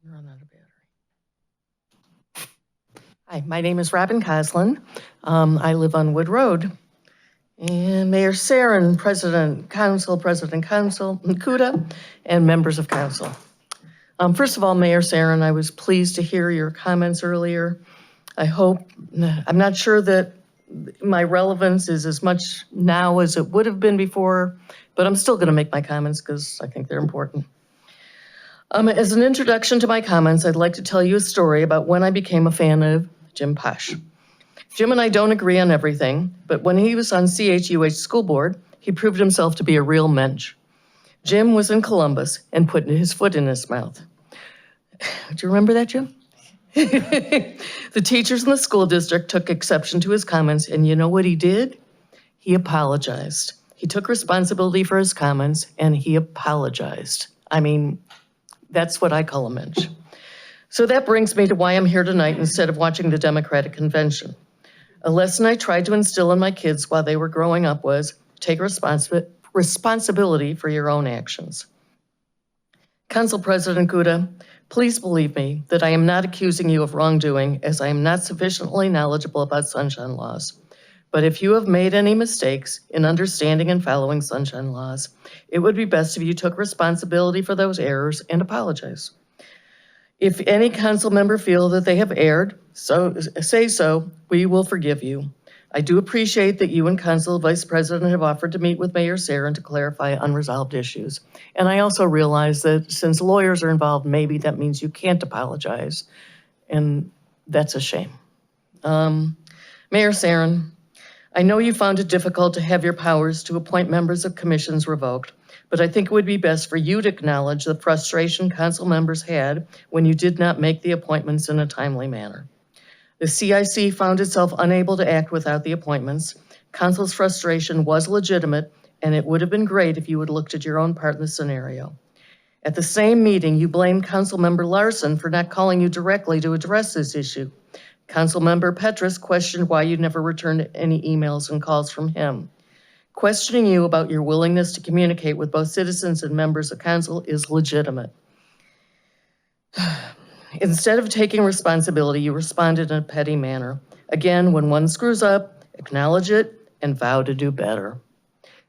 can run out of battery. Hi, my name is Robin Coslin. I live on Wood Road. And Mayor Sarin, President Council, Kuda, and members of council. First of all, Mayor Sarin, I was pleased to hear your comments earlier. I'm not sure that my relevance is as much now as it would have been before, but I'm still going to make my comments because I think they're important. As an introduction to my comments, I'd like to tell you a story about when I became a fan of Jim Posh. Jim and I don't agree on everything, but when he was on CHUH school board, he proved himself to be a real mensch. Jim was in Columbus and put his foot in his mouth. Do you remember that, Jim? The teachers in the school district took exception to his comments, and you know what he did? He apologized. He took responsibility for his comments, and he apologized. I mean, that's what I call a mensch. So that brings me to why I'm here tonight instead of watching the Democratic convention. A lesson I tried to instill in my kids while they were growing up was take responsibility for your own actions. Council President Kuda, please believe me that I am not accusing you of wrongdoing, as I am not sufficiently knowledgeable about sunshine laws. But if you have made any mistakes in understanding and following sunshine laws, it would be best if you took responsibility for those errors and apologize. If any council member feel that they have erred, so we will forgive you. I do appreciate that you and Council Vice President have offered to meet with Mayor Sarin to clarify unresolved issues. And I also realize that since lawyers are involved, maybe that means you can't apologize. And that's a shame. Mayor Sarin, I know you found it difficult to have your powers to appoint members of commissions revoked, but I think it would be best for you to acknowledge the frustration council members had when you did not make the appointments in a timely manner. The CIC found itself unable to act without the appointments. Council's frustration was legitimate, and it would have been great if you had looked at your own part in the scenario. At the same meeting, you blamed Councilmember Larson for not calling you directly to address this issue. Councilmember Petrus questioned why you never returned any emails and calls from him. Questioning you about your willingness to communicate with both citizens and members of council is legitimate. Instead of taking responsibility, you responded in a petty manner. Again, when one screws up, acknowledge it and vow to do better.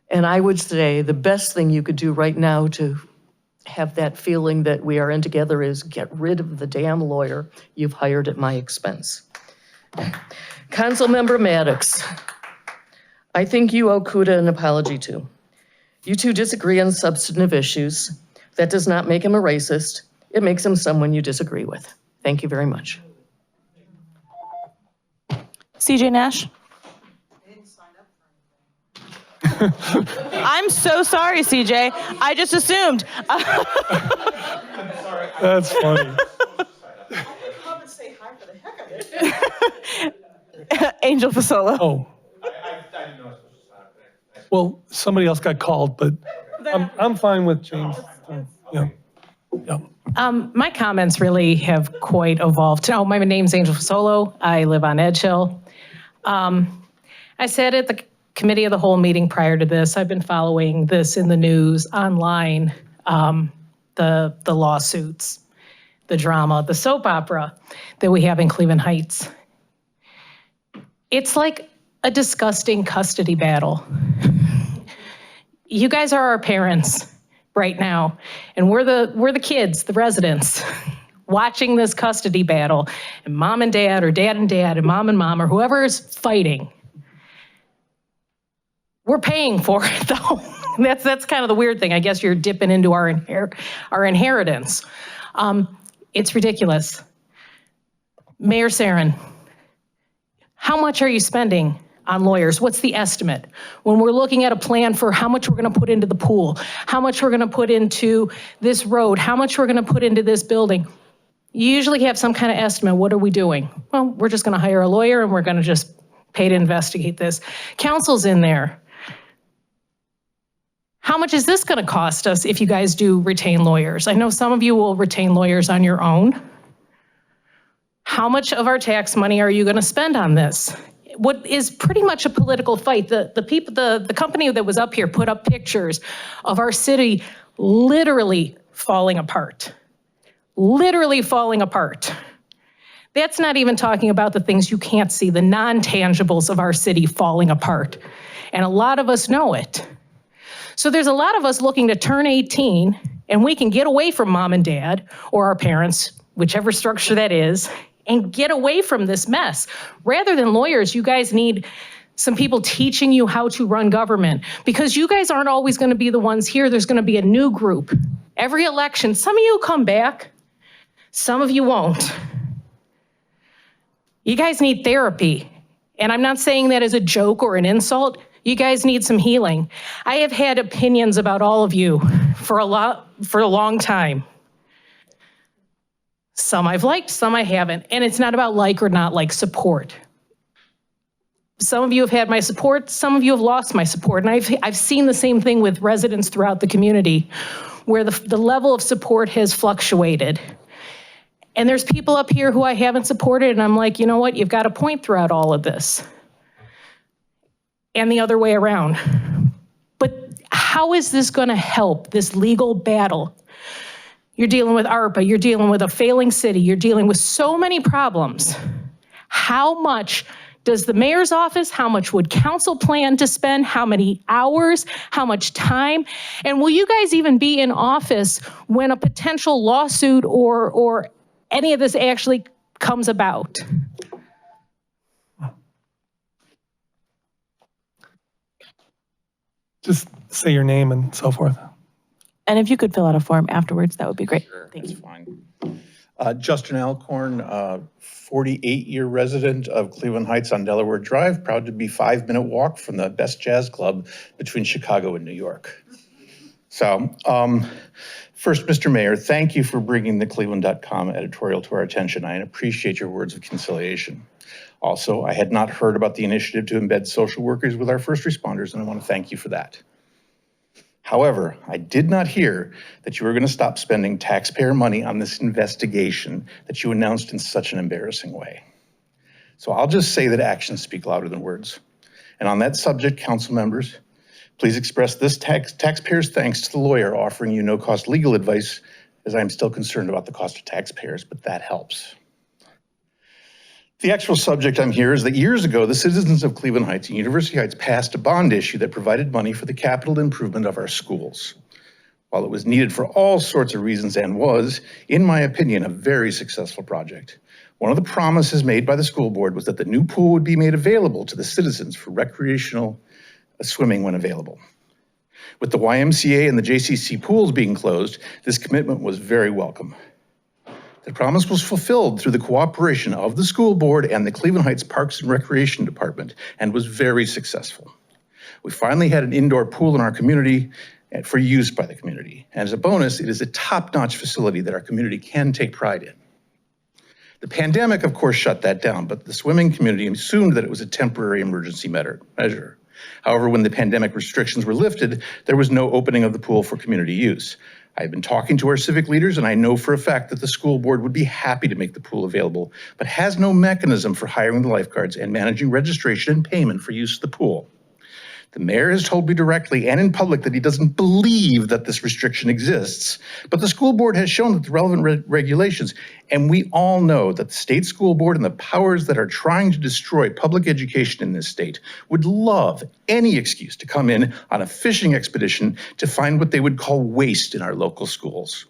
And I would say the best thing you could do right now to have that feeling that we are in together is get rid of the damn lawyer you've hired at my expense. Councilmember Maddox, I think you owe Kuda an apology too. You two disagree on substantive issues. That does not make him a racist. It makes him someone you disagree with. Thank you very much. CJ Nash. I'm so sorry, CJ. I just assumed. That's funny. Angel Fasolo. Oh. Well, somebody else got called, but I'm fine with James. Yeah. Yeah. My comments really have quite evolved. Oh, my name's Angel Fasolo. I live on Edge Hill. I said at the committee of the whole meeting prior to this, I've been following this in the news online, the lawsuits, the drama, the soap opera that we have in Cleveland Heights. It's like a disgusting custody battle. You guys are our parents right now, and we're the kids, the residents, watching this custody battle, and mom and dad, or dad and dad, and mom, or whoever is fighting. We're paying for it though. That's kind of the weird thing. I guess you're dipping into our inheritance. It's ridiculous. Mayor Sarin, how much are you spending on lawyers? What's the estimate? When we're looking at a plan for how much we're going to put into the pool, how much we're going to put into this road, how much we're going to put into this building, you usually have some kind of estimate. What are we doing? Well, we're just going to hire a lawyer and we're going to just pay to investigate this. Council's in there. How much is this going to cost us if you guys do retain lawyers? I know some of you will retain lawyers on your own. How much of our tax money are you going to spend on this? What is pretty much a political fight. The company that was up here put up pictures of our city literally falling apart. Literally falling apart. That's not even talking about the things you can't see, the non-tangibles of our city falling apart. And a lot of us know it. So there's a lot of us looking to turn 18 and we can get away from mom and dad or our parents, whichever structure that is, and get away from this mess. Rather than lawyers, you guys need some people teaching you how to run government, because you guys aren't always going to be the ones here. There's going to be a new group. Every election, some of you come back, some of you won't. You guys need therapy. And I'm not saying that as a joke or an insult. You guys need some healing. I have had opinions about all of you for a long time. Some I've liked, some I haven't. And it's not about like or not like support. Some of you have had my support, some of you have lost my support. And I've seen the same thing with residents throughout the community, where the level of support has fluctuated. And there's people up here who I haven't supported, and I'm like, you know what, you've got a point throughout all of this. And the other way around. But how is this gonna help, this legal battle? You're dealing with ARPA, you're dealing with a failing city, you're dealing with so many problems. How much does the mayor's office, how much would council plan to spend, how many hours, how much time? And will you guys even be in office when a potential lawsuit or any of this actually comes about? Just say your name and so forth. And if you could fill out a form afterwards, that would be great. Thank you. Fine. Justin Alcorn, 48-year resident of Cleveland Heights on Delaware Drive, proud to be 5-minute walk from the best jazz club between Chicago and New York. So first, Mr. Mayor, thank you for bringing the Cleveland.com editorial to our attention. I appreciate your words of conciliation. Also, I had not heard about the initiative to embed social workers with our first responders, and I want to thank you for that. However, I did not hear that you were going to stop spending taxpayer money on this investigation that you announced in such an embarrassing way. So I'll just say that actions speak louder than words. And on that subject, council members, please express this taxpayers' thanks to the lawyer offering you no-cost legal advice, as I'm still concerned about the cost of taxpayers, but that helps. The actual subject I'm here is that years ago, the citizens of Cleveland Heights and University Heights passed a bond issue that provided money for the capital improvement of our schools. While it was needed for all sorts of reasons and was, in my opinion, a very successful project. One of the promises made by the school board was that the new pool would be made available to the citizens for recreational swimming when available. With the YMCA and the JCC pools being closed, this commitment was very welcome. The promise was fulfilled through the cooperation of the school board and the Cleveland Heights Parks and Recreation Department, and was very successful. We finally had an indoor pool in our community for use by the community. And as a bonus, it is a top-notch facility that our community can take pride in. The pandemic, of course, shut that down, but the swimming community assumed that it was a temporary emergency measure. However, when the pandemic restrictions were lifted, there was no opening of the pool for community use. I've been talking to our civic leaders, and I know for a fact that the school board would be happy to make the pool available, but has no mechanism for hiring the lifeguards and managing registration and payment for use of the pool. The mayor has told me directly and in public that he doesn't believe that this restriction exists, but the school board has shown that the relevant regulations, and we all know that the state school board and the powers that are trying to destroy public education in this state would love any excuse to come in on a fishing expedition to find what they would call waste in our local schools.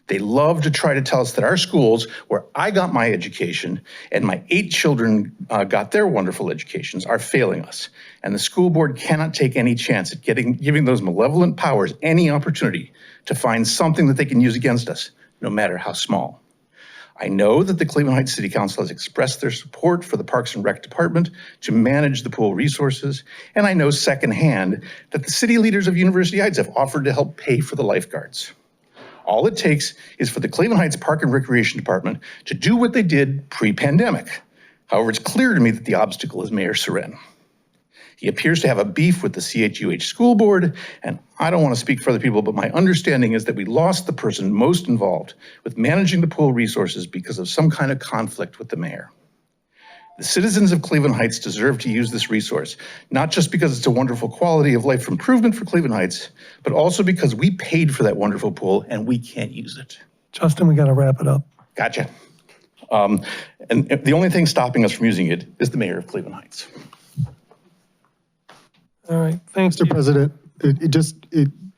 They love to try to tell us that our schools, where I got my education and my 8 children got their wonderful educations, are failing us. And the school board cannot take any chance at giving those malevolent powers any opportunity to find something that they can use against us, no matter how small. I know that the Cleveland Heights City Council has expressed their support for the Parks and Rec Department to manage the pool resources, and I know secondhand that the city leaders of University Heights have offered to help pay for the lifeguards. All it takes is for the Cleveland Heights Park and Recreation Department to do what they did pre-pandemic. However, it's clear to me that the obstacle is Mayor Seren. He appears to have a beef with the CHUH school board, and I don't want to speak for other people, but my understanding is that we lost the person most involved with managing the pool resources because of some kind of conflict with the mayor. The citizens of Cleveland Heights deserve to use this resource, not just because it's a wonderful quality of life improvement for Cleveland Heights, but also because we paid for that wonderful pool and we can't use it. Justin, we got to wrap it up. Gotcha. And the only thing stopping us from using it is the mayor of Cleveland Heights. All right, thanks. Mr. President,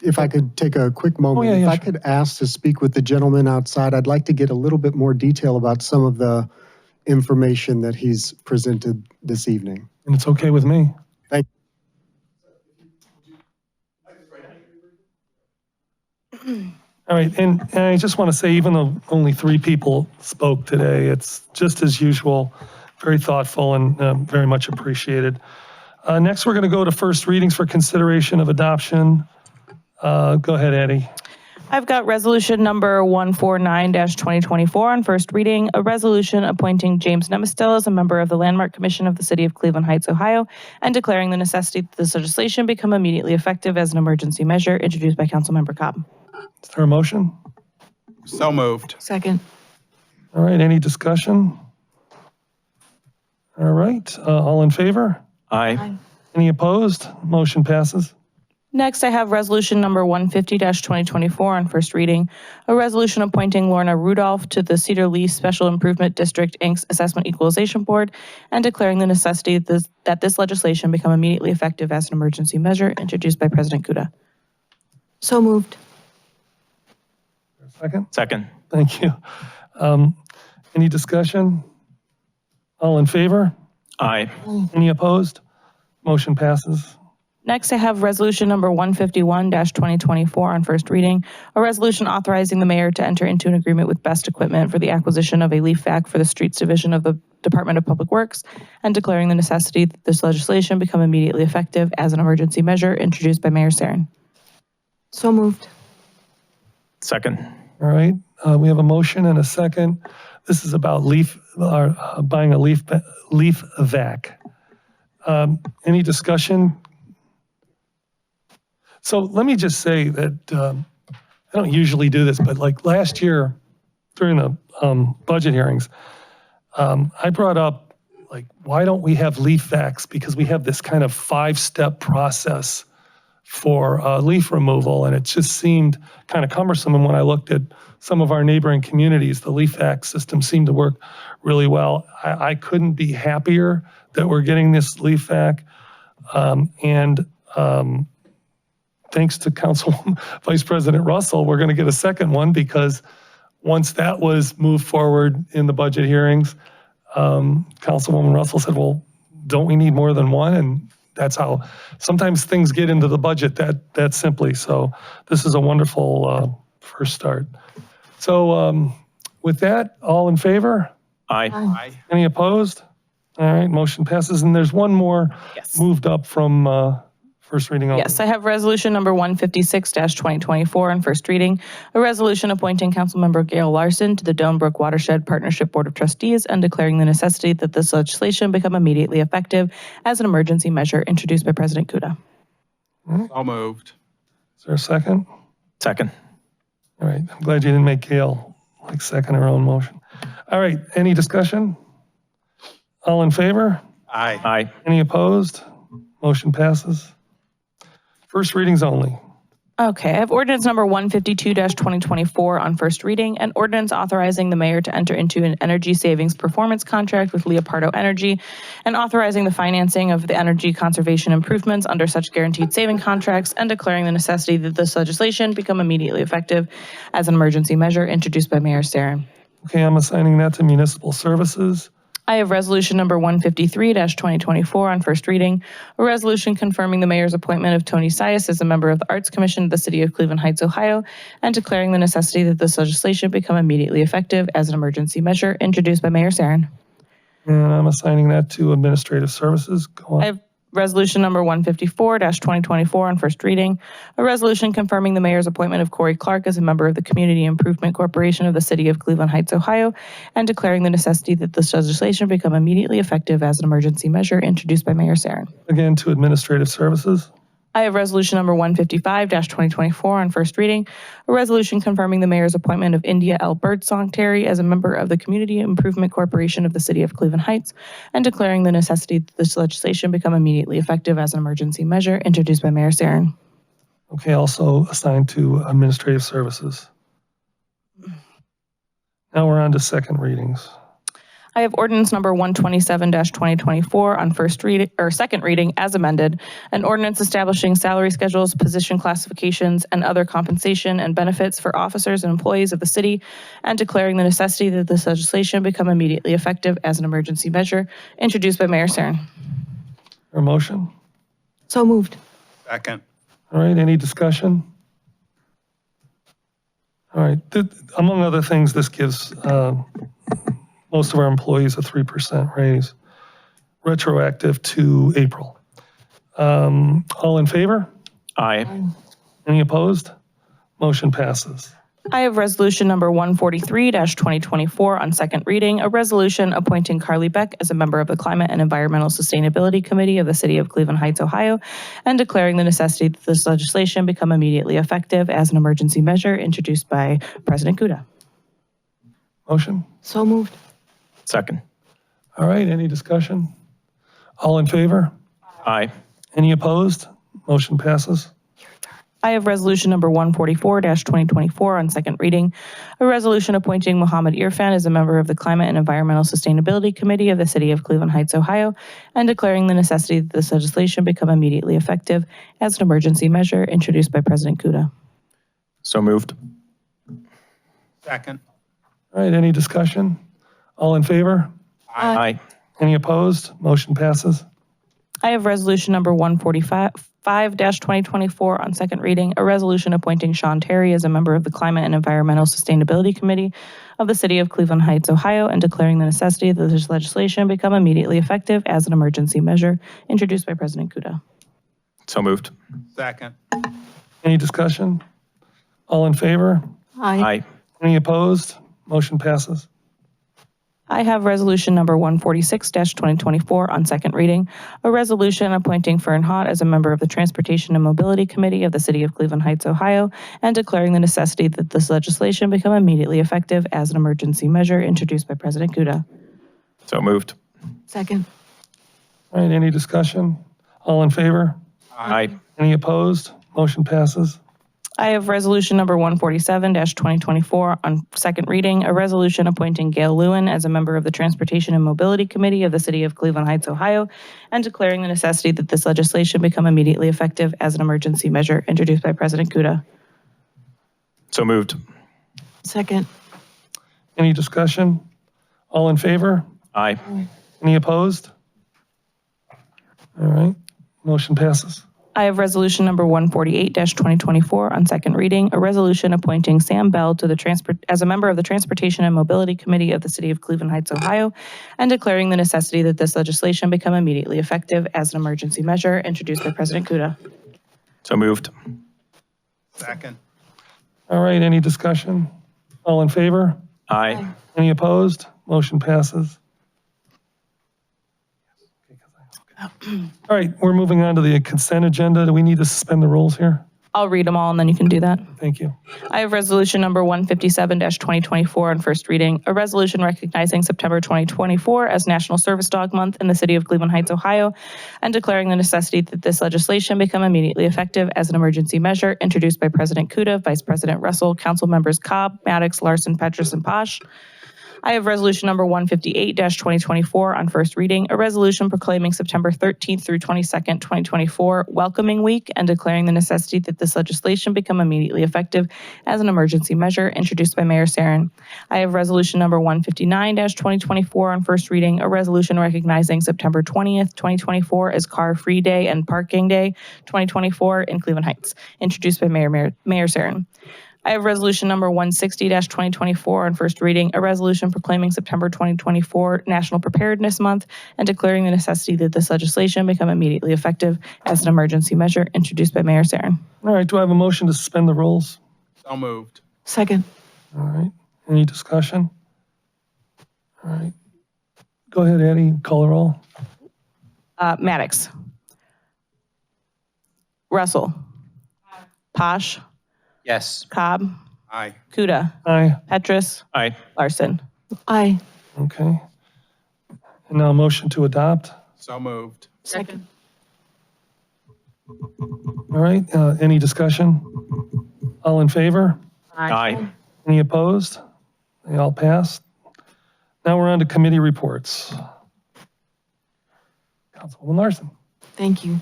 if I could take a quick moment, Oh, yeah, if I sure. could ask to speak with the gentleman outside, I'd like to get a little bit more detail about some of the information that he's presented this evening. And it's okay with me. Thank All right, and I just want to say, even though only 3 people spoke today, it's just as usual, very thoughtful and very much appreciated. Next, we're going to go to first readings for consideration of adoption. Go ahead, Eddie. I've got resolution number 149-2024 on first reading, a resolution appointing James Nemastel as a member of the Landmark Commission of the City of Cleveland Heights, Ohio, and declaring the necessity that this legislation become immediately effective as an emergency measure, introduced by Councilmember Cobb. Is there a motion? So moved. Second. All right, any discussion? All right, all in favor? Aye. Any opposed? Motion passes. Next, I have resolution number 150-2024 on first reading, a resolution appointing Lorna Rudolph to the Cedar Lee Special Improvement District, Inc.'s Assessment Equalization Board, and declaring the necessity that this legislation become immediately effective as an emergency measure, introduced by President Kuda. So moved. Second? Second. Thank you. Any discussion? All in favor? Aye. Any opposed? Motion passes. Next, I have resolution number 151-2024 on first reading, a resolution authorizing the mayor to enter into an agreement with Best Equipment for the acquisition of a leaf vac for the Streets Division of the Department of Public Works, and declaring the necessity that this legislation become immediately effective as an emergency measure, introduced by Mayor Seren. So moved. Second. All right, we have a motion and a second. This is about buying a leaf vac. Any discussion? So let me just say that I don't usually do this, but like last year during the budget hearings, I brought up, like, why don't we have leaf vacs? Because we have this kind of 5-step process for leaf removal, and it just seemed kind of cumbersome. And when I looked at some of our neighboring communities, the leaf vac system seemed to work really well. I couldn't be happier that we're getting this leaf vac. Thanks to Council Vice President Russell, we're going to get a second one, because once that was moved forward in the budget hearings, Councilwoman Russell said, well, don't we need more than one? And that's how sometimes things get into the budget that simply. So this is a wonderful first start. So with that, all in favor? Aye. Any opposed? All right, motion passes. And there's one more moved up from first reading. Yes, I have resolution number 156-2024 on first reading, a resolution appointing Councilmember Gail Larson to the Donebrook Watershed Partnership Board of Trustees and declaring the necessity that this legislation become immediately effective as an emergency measure, introduced by President Kuda. So moved. Is there a second? Second. All right, I'm glad you didn't make Gail like second her own motion. All right, any discussion? All in favor? Aye. Any opposed? Motion passes. First readings only. Okay, I have ordinance number 152-2024 on first reading, an ordinance authorizing the mayor to enter into an energy savings performance contract with Leopardo Energy and authorizing the financing of the energy conservation improvements under such guaranteed saving contracts and declaring the necessity that this legislation become immediately effective as an emergency measure introduced by Mayor Sarin. Okay, I'm assigning that to municipal services. I have resolution number 153-2024 on first reading, a resolution confirming the mayor's appointment of Tony Sias as a member of the Arts Commission of the City of Cleveland Heights, Ohio, and declaring the necessity that this legislation become immediately effective as an emergency measure introduced by Mayor Sarin. And I'm assigning that to administrative services. Go on. I have resolution number 154-2024 on first reading, a resolution confirming the mayor's appointment of Corey Clark as a member of the Community Improvement Corporation of the City of Cleveland Heights, Ohio, and declaring the necessity that this legislation become immediately effective as an emergency measure introduced by Mayor Sarin. Again, to administrative services. I have resolution number 155-2024 on first reading, a resolution confirming the mayor's appointment of India L. Birdsong Terry as a member of the Community Improvement Corporation of the City of Cleveland Heights, and declaring the necessity that this legislation become immediately effective as an emergency measure introduced by Mayor Sarin. Okay, also assigned to administrative services. Now we're on to second readings. I have ordinance number 127-2024 on first reading or second reading as amended, an ordinance establishing salary schedules, position classifications, and other compensation and benefits for officers and employees of the city, and declaring the necessity that this legislation become immediately effective as an emergency measure introduced by Mayor Sarin. A motion? So moved. Second. All right, any discussion? All right, among other things, this gives most of our employees a 3% raise, retroactive to April. All in favor? Aye. Any opposed? Motion passes. I have resolution number 143-2024 on second reading, a resolution appointing Carly Beck as a member of the Climate and Environmental Sustainability Committee of the City of Cleveland Heights, Ohio, and declaring the necessity that this legislation become immediately effective as an emergency measure introduced by President Kuda. Motion? So moved. Second. All right, any discussion? All in favor? Aye. Any opposed? Motion passes. I have resolution number 144-2024 on second reading, a resolution appointing Muhammad Irfan as a member of the Climate and Environmental Sustainability Committee of the City of Cleveland Heights, Ohio, and declaring the necessity that this legislation become immediately effective as an emergency measure introduced by President Kuda. So moved. Second. All right, any discussion? All in favor? Aye. Any opposed? Motion passes. I have resolution number 145-2024 on second reading, a resolution appointing Sean Terry as a member of the Climate and Environmental Sustainability Committee of the City of Cleveland Heights, Ohio, and declaring the necessity that this legislation become immediately effective as an emergency measure introduced by President Kuda. So moved. Second. Any discussion? All in favor? Aye. Any opposed? Motion passes. I have resolution number 146-2024 on second reading, a resolution appointing Fern Hott as a member of the Transportation and Mobility Committee of the City of Cleveland Heights, Ohio, and declaring the necessity that this legislation become immediately effective as an emergency measure introduced by President Kuda. So moved. Second. All right, any discussion? All in favor? Aye. Any opposed? Motion passes. I have resolution number 147-2024 on second reading, a resolution appointing Gail Lewin as a member of the Transportation and Mobility Committee of the City of Cleveland Heights, Ohio, and declaring the necessity that this legislation become immediately effective as an emergency measure introduced by President Kuda. So moved. Second. Any discussion? All in favor? Aye. Any opposed? All right, motion passes. I have resolution number 148-2024 on second reading, a resolution appointing Sam Bell to the as a member of the Transportation and Mobility Committee of the City of Cleveland Heights, Ohio, and declaring the necessity that this legislation become immediately effective as an emergency measure introduced by President Kuda. So moved. Second. All right, any discussion? All in favor? Aye. Any opposed? Motion passes. All right, we're moving on to the consent agenda. Do we need to suspend the rules here? I'll read them all and then you can do that. Thank you. I have resolution number 157-2024 on first reading, a resolution recognizing September 2024 as National Service Dog Month in the city of Cleveland Heights, Ohio, and declaring the necessity that this legislation become immediately effective as an emergency measure, introduced by President Kuda, Vice President Russell, Council members Cobb, Maddox, Larson, Petrus, and Posh. I have resolution number 158-2024 on first reading, a resolution proclaiming September 13th through 22nd, 2024 Welcoming Week and declaring the necessity that this legislation become immediately effective as an emergency measure, introduced by Mayor Sarin. I have resolution number 159-2024 on first reading, a resolution recognizing September 20th, 2024 as Car Free Day and Parking Day 2024 in Cleveland Heights, introduced by Mayor Sarin. I have resolution number 160-2024 on first reading, a resolution proclaiming September 2024 National Preparedness Month and declaring the necessity that this legislation become immediately effective as an emergency measure, introduced by Mayor Sarin. All right, do I have a motion to suspend the rules? So moved. Second. All right, any discussion? All right, go ahead, Addie, call the roll. Maddox. Russell. Posh. Yes. Cobb. Aye. Kuda. Aye, Petrus. Aye. Larson. Aye. okay. And now a motion to adopt. So moved. Second. All right, any discussion? All in favor? Aye. Any opposed? They all passed. Now we're on to committee reports. Councilwoman Larson. Thank you.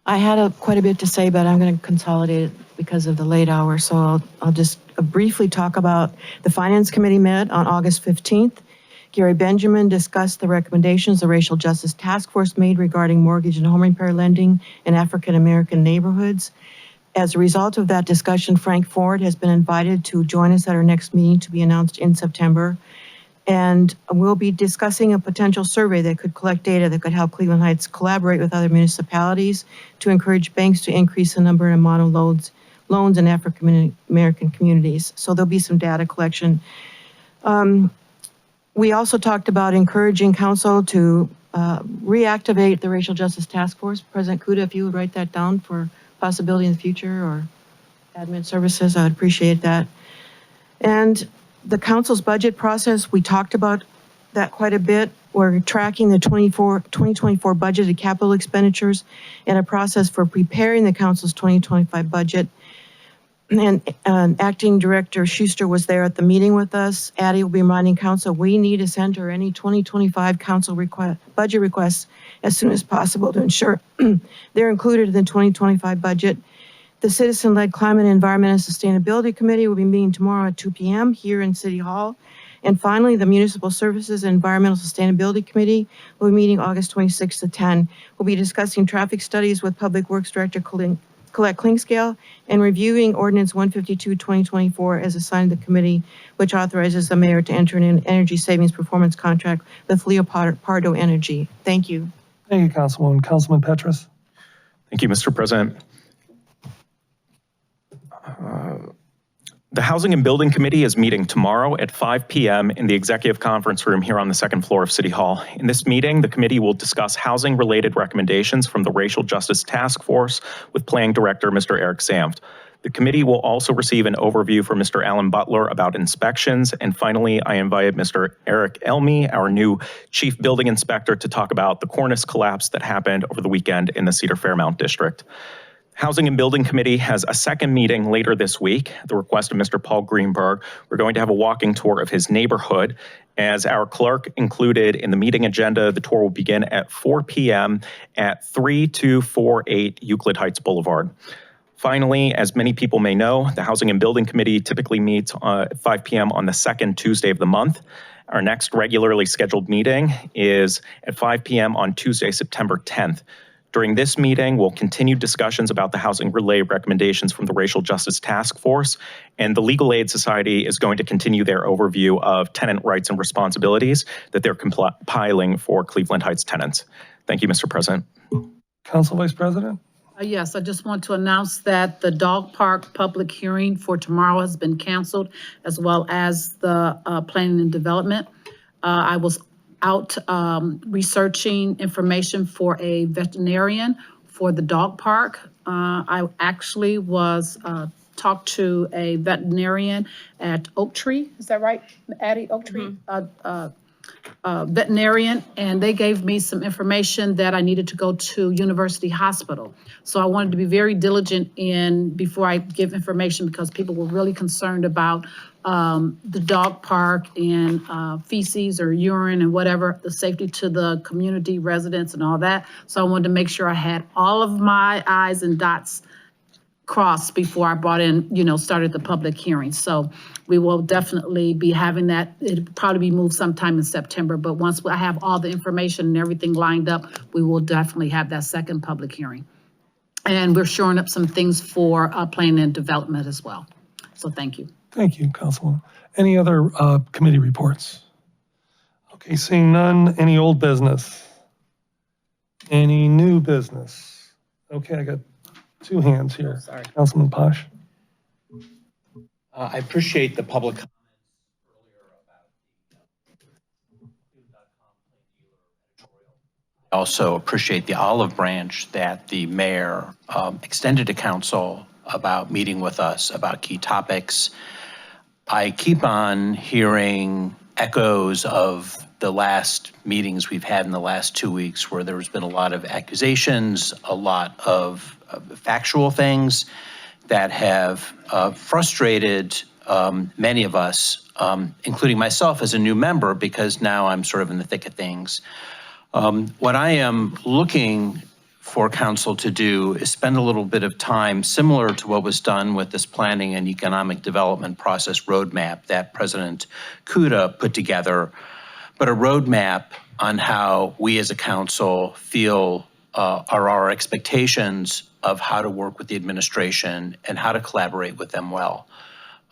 I had quite a bit to say, but I'm going to consolidate it because of the late hour. So I'll just briefly talk about the Finance Committee met on August 15th. Gary Benjamin discussed the recommendations the Racial Justice Task Force made regarding mortgage and home repair lending in African-American neighborhoods. As a result of that discussion, Frank Ford has been invited to join us at our next meeting to be announced in September. And we'll be discussing a potential survey that could collect data that could help Cleveland Heights collaborate with other municipalities to encourage banks to increase the number of mono loans in African-American communities. So there'll be some data collection. We also talked about encouraging council to reactivate the Racial Justice Task Force. President Kuda, if you would write that down for possibility in the future, or admin services, I would appreciate that. And the council's budget process, we talked about that quite a bit. We're tracking the 2024 budgeted capital expenditures and a process for preparing the council's 2025 budget. And Acting Director Schuster was there at the meeting with us. Addie will be reminding council we need to center any 2025 council budget requests as soon as possible to ensure they're included in the 2025 budget. The Citizen-Led Climate, Environment, and Sustainability Committee will be meeting tomorrow at 2 p.m. here in City Hall. And finally, the Municipal Services and Environmental Sustainability Committee will be meeting August 26th at 10. We'll be discussing traffic studies with Public Works Director Colette Klingscale and reviewing Ordinance 152-2024 as assigned to the committee, which authorizes the mayor to enter an energy savings performance contract with Leopardo Energy. Thank you. Thank you, Councilwoman. Councilman Petrus. Thank you, Mr. President. The Housing and Building Committee is meeting tomorrow at 5 p.m. in the executive conference room here on the second floor of City Hall. In this meeting, the committee will discuss housing-related recommendations from the Racial Justice Task Force with Planning Director Mr. Eric Samft. The committee will also receive an overview from Mr. Alan Butler about inspections. And finally, I invited Mr. Eric Elmy, our new Chief Building Inspector, to talk about the cornice collapse that happened over the weekend in the Cedar Fairmount District. Housing and Building Committee has a second meeting later this week at the request of Mr. Paul Greenberg. We're going to have a walking tour of his neighborhood. As our clerk included in the meeting agenda, the tour will begin at 4 p.m. at 3248 Euclid Heights Boulevard. Finally, as many people may know, the Housing and Building Committee typically meets at 5 p.m. on the second Tuesday of the month. Our next regularly scheduled meeting is at 5 p.m. on Tuesday, September 10th. During this meeting, we'll continue discussions about the housing relay recommendations from the Racial Justice Task Force, and the Legal Aid Society is going to continue their overview of tenant rights and responsibilities that they're compiling for Cleveland Heights tenants. Thank you, Mr. President. Council Vice President. Yes, I just want to announce that the dog park public hearing for tomorrow has been canceled, as well as the planning and development. I was out researching information for a veterinarian for the dog park. I actually was talked to a veterinarian at Oak Tree. Is that right, Addie? Oak Tree? Veterinarian, and they gave me some information that I needed to go to University Hospital. So I wanted to be very diligent before I give information, because people were really concerned about the dog park and feces or urine and whatever, the safety to the community residents and all that. So I wanted to make sure I had all of my I's and dots crossed before I brought in, started the public hearing. So we will definitely be having that. It'll probably be moved sometime in September, but once I have all the information and everything lined up, we will definitely have that second public hearing. And we're shoring up some things for planning and development as well. So thank you. Thank you, Councilwoman. Any other committee reports? Okay, seeing none. Any old business? Any new business? Okay, I got two hands here. Sorry. Councilman Posh. I appreciate the public comments earlier about I also appreciate the olive branch that the mayor extended to council about meeting with us about key topics. I keep on hearing echoes of the last meetings we've had in the last 2 weeks, where there's been a lot of accusations, a lot of factual things that have frustrated many of us, including myself as a new member, because now I'm sort of in the thick of things. What I am looking for council to do is spend a little bit of time, similar to what was done with this planning and economic development process roadmap that President Kuda put together, but a roadmap on how we as a council feel are our expectations of how to work with the administration and how to collaborate with them well.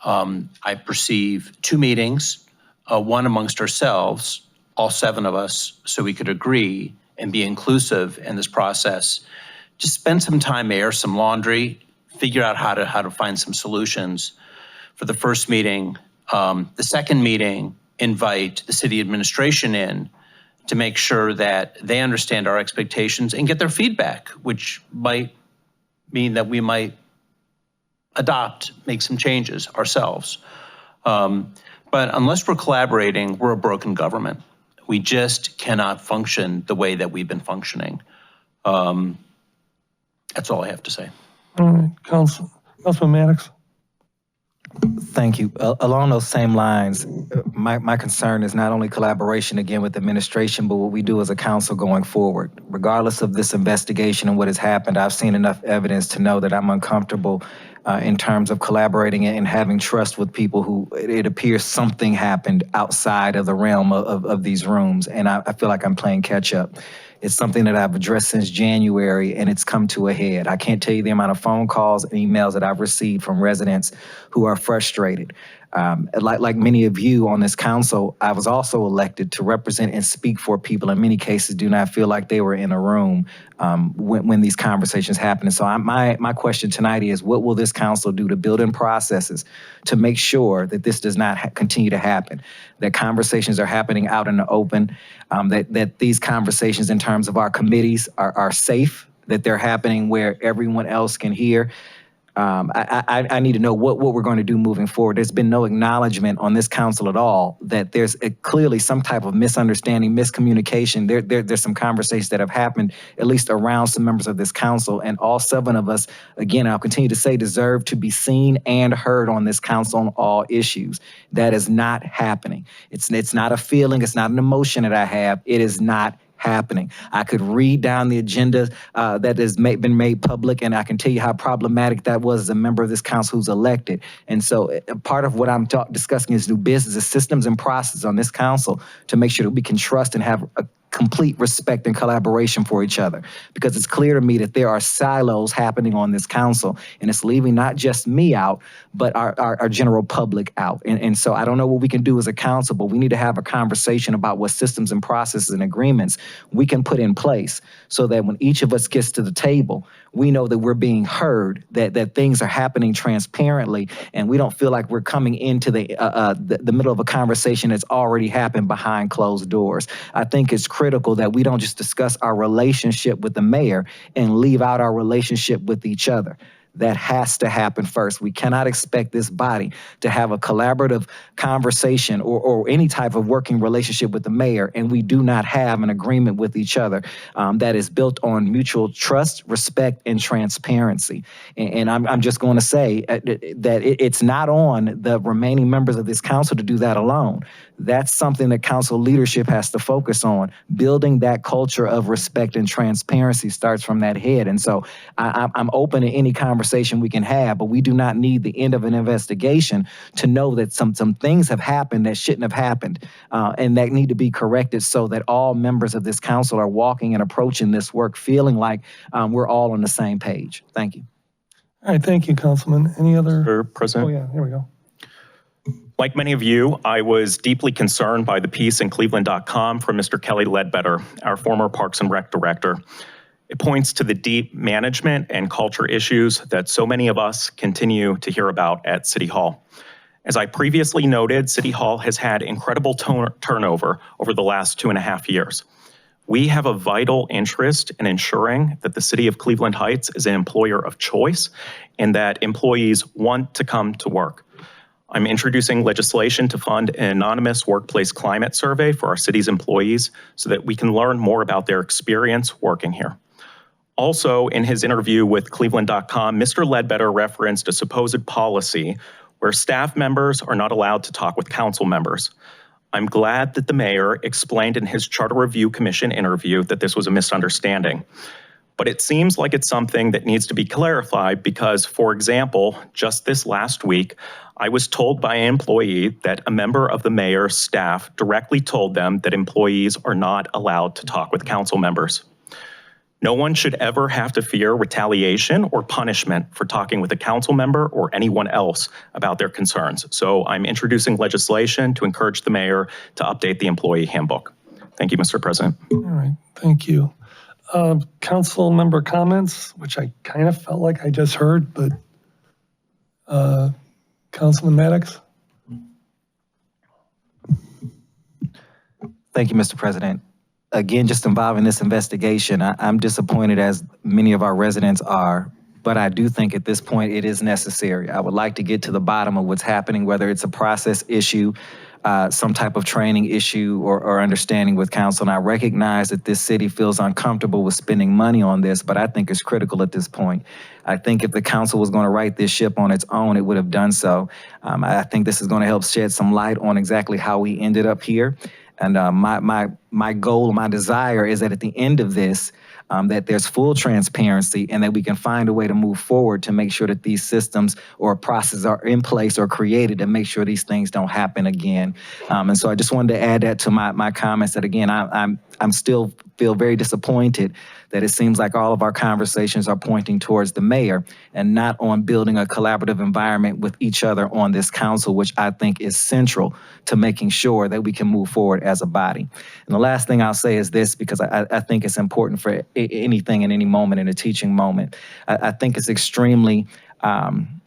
I perceive 2 meetings, one amongst ourselves, all 7 of us, so we could agree and be inclusive in this process. Just spend some time, air some laundry, figure out how to find some solutions for the first meeting. The second meeting, invite the city administration in to make sure that they understand our expectations and get their feedback, which might mean that we might make some changes ourselves. But unless we're collaborating, we're a broken government. We just cannot function the way that we've been functioning. That's all I have to say. All right, Councilman Maddox. Thank you. Along those same lines, my concern is not only collaboration again with administration, but what we do as a council going forward. Regardless of this investigation and what has happened, I've seen enough evidence to know that I'm uncomfortable in terms of collaborating and having trust with people who it appears something happened outside of the realm of these rooms. And I feel like I'm playing catch up. It's something that I've addressed since January, and it's come to a head. I can't tell you the amount of phone calls and emails that I've received from residents who are frustrated. Like many of you on this council, I was also elected to represent and speak for people in many cases do not feel like they were in a room when these conversations happen. And so my question tonight is, what will this council do to build in processes to make sure that this does not continue to happen, that conversations are happening out in the open, that these conversations in terms of our committees are safe, that they're happening where everyone else can hear. I need to know what we're going to do moving forward. There's been no acknowledgement on this council at all that there's clearly some type of misunderstanding, miscommunication. There's some conversations that have happened, at least around some members of this council, and all 7 of us, again, I'll continue to say, deserve to be seen and heard on this council on all issues. That is not happening. It's not a feeling, it's not an emotion that I have. It is not happening. I could read down the agenda that has been made public, and I can tell you how problematic that was as a member of this council who's elected. And so part of what I'm discussing is new business, is systems and processes on this council to make sure that we can trust and have a complete respect and collaboration for each other, because it's clear to me that there are silos happening on this council, and it's leaving not just me out, but our general public out. And so I don't know what we can do as a council, but we need to have a conversation about what systems and processes and agreements we can put in place so that when each of us gets to the table, we know that we're being heard, that things are happening transparently, and we don't feel like we're coming into the middle of a conversation that's already happened behind closed doors. I think it's critical critical that we don't just discuss our relationship with the mayor and leave out our relationship with each other. That has to happen first. We cannot expect this body to have a collaborative conversation or any type of working relationship with the mayor, and we do not have an agreement with each other that is built on mutual trust, respect, and transparency. And I'm just going to say that it's not on the remaining members of this council to do that alone. That's something that council leadership has to focus on. Building that culture of respect and transparency starts from that head. And so I'm open to any conversation we can have, but we do not need the end of an investigation to know that some things have happened that shouldn't have happened and that need to be corrected so that all members of this council are walking and approaching this work feeling like we're all on the same page. Thank you. All right, thank you, Councilman. Any other? Mr. President? Oh, yeah, here we go. Like many of you, I was deeply concerned by the piece in Cleveland.com from Mr. Kelly Ledbetter, our former Parks and Rec director. It points to the deep management and culture issues that so many of us continue to hear about at City Hall. As I previously noted, City Hall has had incredible turnover over the last 2.5 years. We have a vital interest in ensuring that the city of Cleveland Heights is an employer of choice and that employees want to come to work. I'm introducing legislation to fund an anonymous workplace climate survey for our city's employees so that we can learn more about their experience working here. Also, in his interview with Cleveland.com, Mr. Ledbetter referenced a supposed policy where staff members are not allowed to talk with council members. I'm glad that the mayor explained in his Charter Review Commission interview that this was a misunderstanding. But it seems like it's something that needs to be clarified because, for example, just this last week, I was told by an employee that a member of the mayor's staff directly told them that employees are not allowed to talk with council members. No one should ever have to fear retaliation or punishment for talking with a council member or anyone else about their concerns. So I'm introducing legislation to encourage the mayor to update the employee handbook. Thank you, Mr. President. All right, thank you. Council member comments, which I kind of felt like I just heard, but Councilman Maddox? Thank you, Mr. President. Again, just involving this investigation, I'm disappointed as many of our residents are, but I do think at this point it is necessary. I would like to get to the bottom of what's happening, whether it's a process issue, some type of training issue or understanding with council. And I recognize that this city feels uncomfortable with spending money on this, but I think it's critical at this point. I think if the council was going to right this ship on its own, it would have done so. I think this is going to help shed some light on exactly how we ended up here. And my goal, my desire is that at the end of this, that there's full transparency and that we can find a way to move forward to make sure that these systems or processes are in place or created to make sure these things don't happen again. And so I just wanted to add that to my comments that, again, I'm still feel very disappointed that it seems like all of our conversations are pointing towards the mayor and not on building a collaborative environment with each other on this council, which I think is central to making sure that we can move forward as a body. And the last thing I'll say is this, because I think it's important for anything in any moment, in a teaching moment. I think it's extremely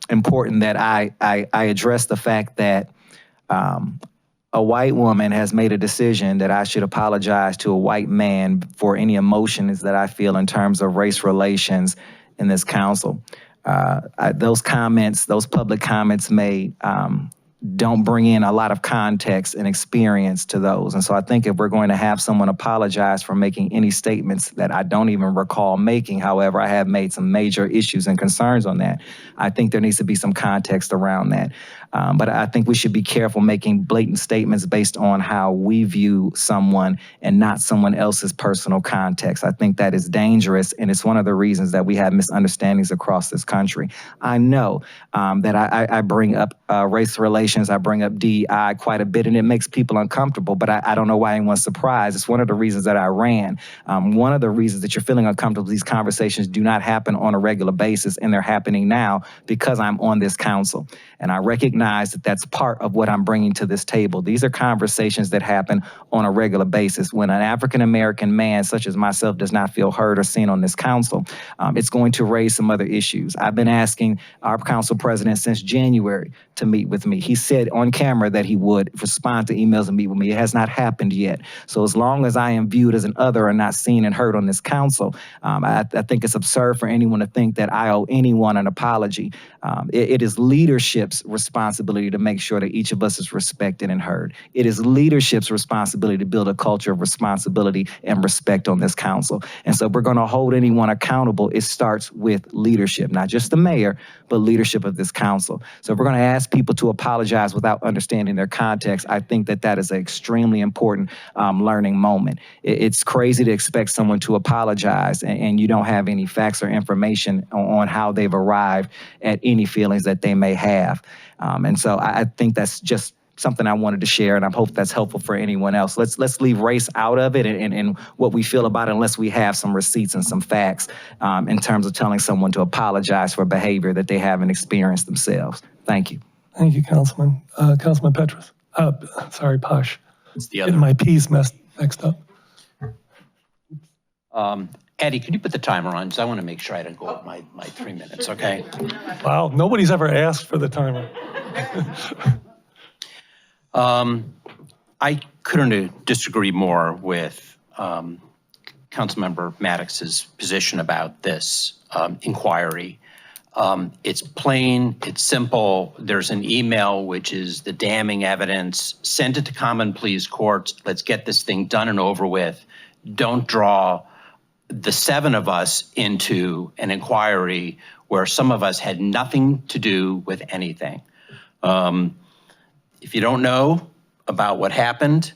important that I address the fact that a white woman has made a decision that I should apologize to a white man for any emotions that I feel in terms of race relations in this council. Those comments, those public comments made don't bring in a lot of context and experience to those. And so I think if we're going to have someone apologize for making any statements that I don't even recall making, however, I have made some major issues and concerns on that, I think there needs to be some context around that. But I think we should be careful making blatant statements based on how we view someone and not someone else's personal context. I think that is dangerous, and it's one of the reasons that we have misunderstandings across this country. I know that I bring up race relations, I bring up DEI quite a bit, and it makes people uncomfortable, but I don't know why anyone's surprised. It's one of the reasons that I ran. One of the reasons that you're feeling uncomfortable, these conversations do not happen on a regular basis, and they're happening now because I'm on this council. And I recognize recognize that that's part of what I'm bringing to this table. These are conversations that happen on a regular basis. When an African-American man such as myself does not feel heard or seen on this council, it's going to raise some other issues. I've been asking our council president since January to meet with me. He said on camera that he would respond to emails and meet with me. It has not happened yet. So as long as I am viewed as an other and not seen and heard on this council, I think it's absurd for anyone to think that I owe anyone an apology. It is leadership's responsibility to make sure that each of us is respected and heard. It is leadership's responsibility to build a culture of responsibility and respect on this council. And so if we're going to hold anyone accountable, it starts with leadership, not just the mayor, but leadership of this council. So if we're going to ask people to apologize without understanding their context, I think that that is an extremely important learning moment. It's crazy to expect someone to apologize and you don't have any facts or information on how they've arrived at any feelings that they may have. And so I think that's just something I wanted to share, and I hope that's helpful for anyone else. Let's leave race out of it and what we feel about it unless we have some receipts and some facts in terms of telling someone to apologize for behavior that they haven't experienced themselves. Thank you. Thank you, Councilman. Councilman Petrus. Sorry, Posh. It's the Getting other. my P's mixed up. Eddie, can you put the timer on? Because I want to make sure I don't go up my 3 minutes, okay? Wow, nobody's ever asked for the timer. I couldn't disagree more with Councilmember Maddox's position about this inquiry. It's plain, it's simple. There's an email, which is the damning evidence. Send it to Common Pleas Court. Let's get this thing done and over with. Don't draw the 7 of us into an inquiry where some of us had nothing to do with anything. If you don't know about what happened,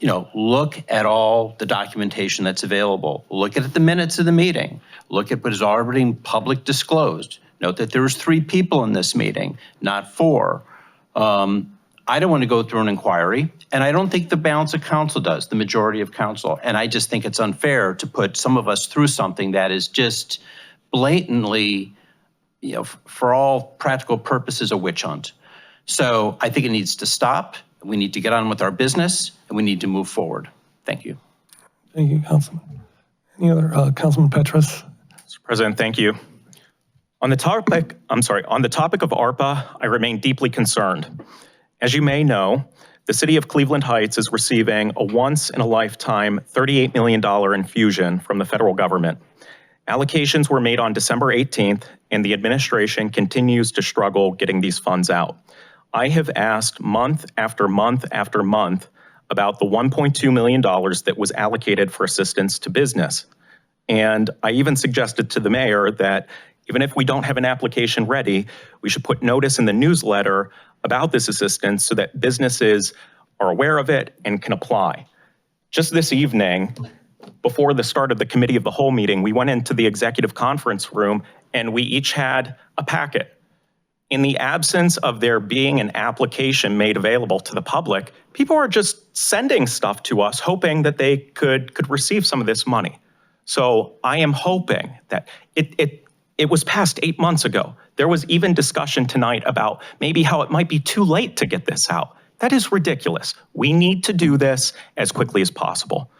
look at all the documentation that's available. Look at the minutes of the meeting. Look at what is already in public disclosed. Note that there was 3 people in this meeting, not 4. I don't want to go through an inquiry, and I don't think the balance of council does, the majority of council. And I just think it's unfair to put some of us through something that is just blatantly, for all practical purposes, a witch hunt. So I think it needs to stop. We need to get on with our business, and we need to move forward. Thank you. Thank you, Councilman. Any other, Councilman Petrus? Mr. President, thank you. On the topic of ARPA, I remain deeply concerned. As you may know, the city of Cleveland Heights is receiving a once-in-a-lifetime $38 million infusion from the federal government. Allocations were made on December 18th, and the administration continues to struggle getting these funds out. I have asked month after month after month about the $1.2 million that was allocated for assistance to business. And I even suggested to the mayor that even if we don't have an application ready, we should put notice in the newsletter about this assistance so that businesses are aware of it and can apply. Just this evening, before the start of the committee of the whole meeting, we went into the executive conference room and we each had a packet. In the absence of there being an application made available to the public, people are just sending stuff to us hoping that they could receive some of this money. So I am hoping that it was passed 8 months ago. There was even discussion tonight about maybe how it might be too late to get this out. That is ridiculous. We need to do this as quickly as possible.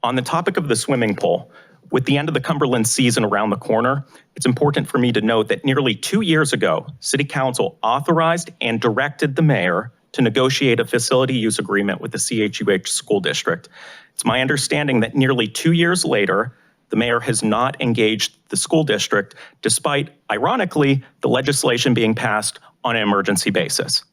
On the topic of the swimming pool, with the end of the Cumberland season around the corner, it's important for me to note that nearly 2 years ago, City Council authorized and directed the mayor to negotiate a facility use agreement with the CHUH School District. It's my understanding that nearly 2 years later, the mayor has not engaged the school district, despite, ironically, the legislation being passed on an emergency basis.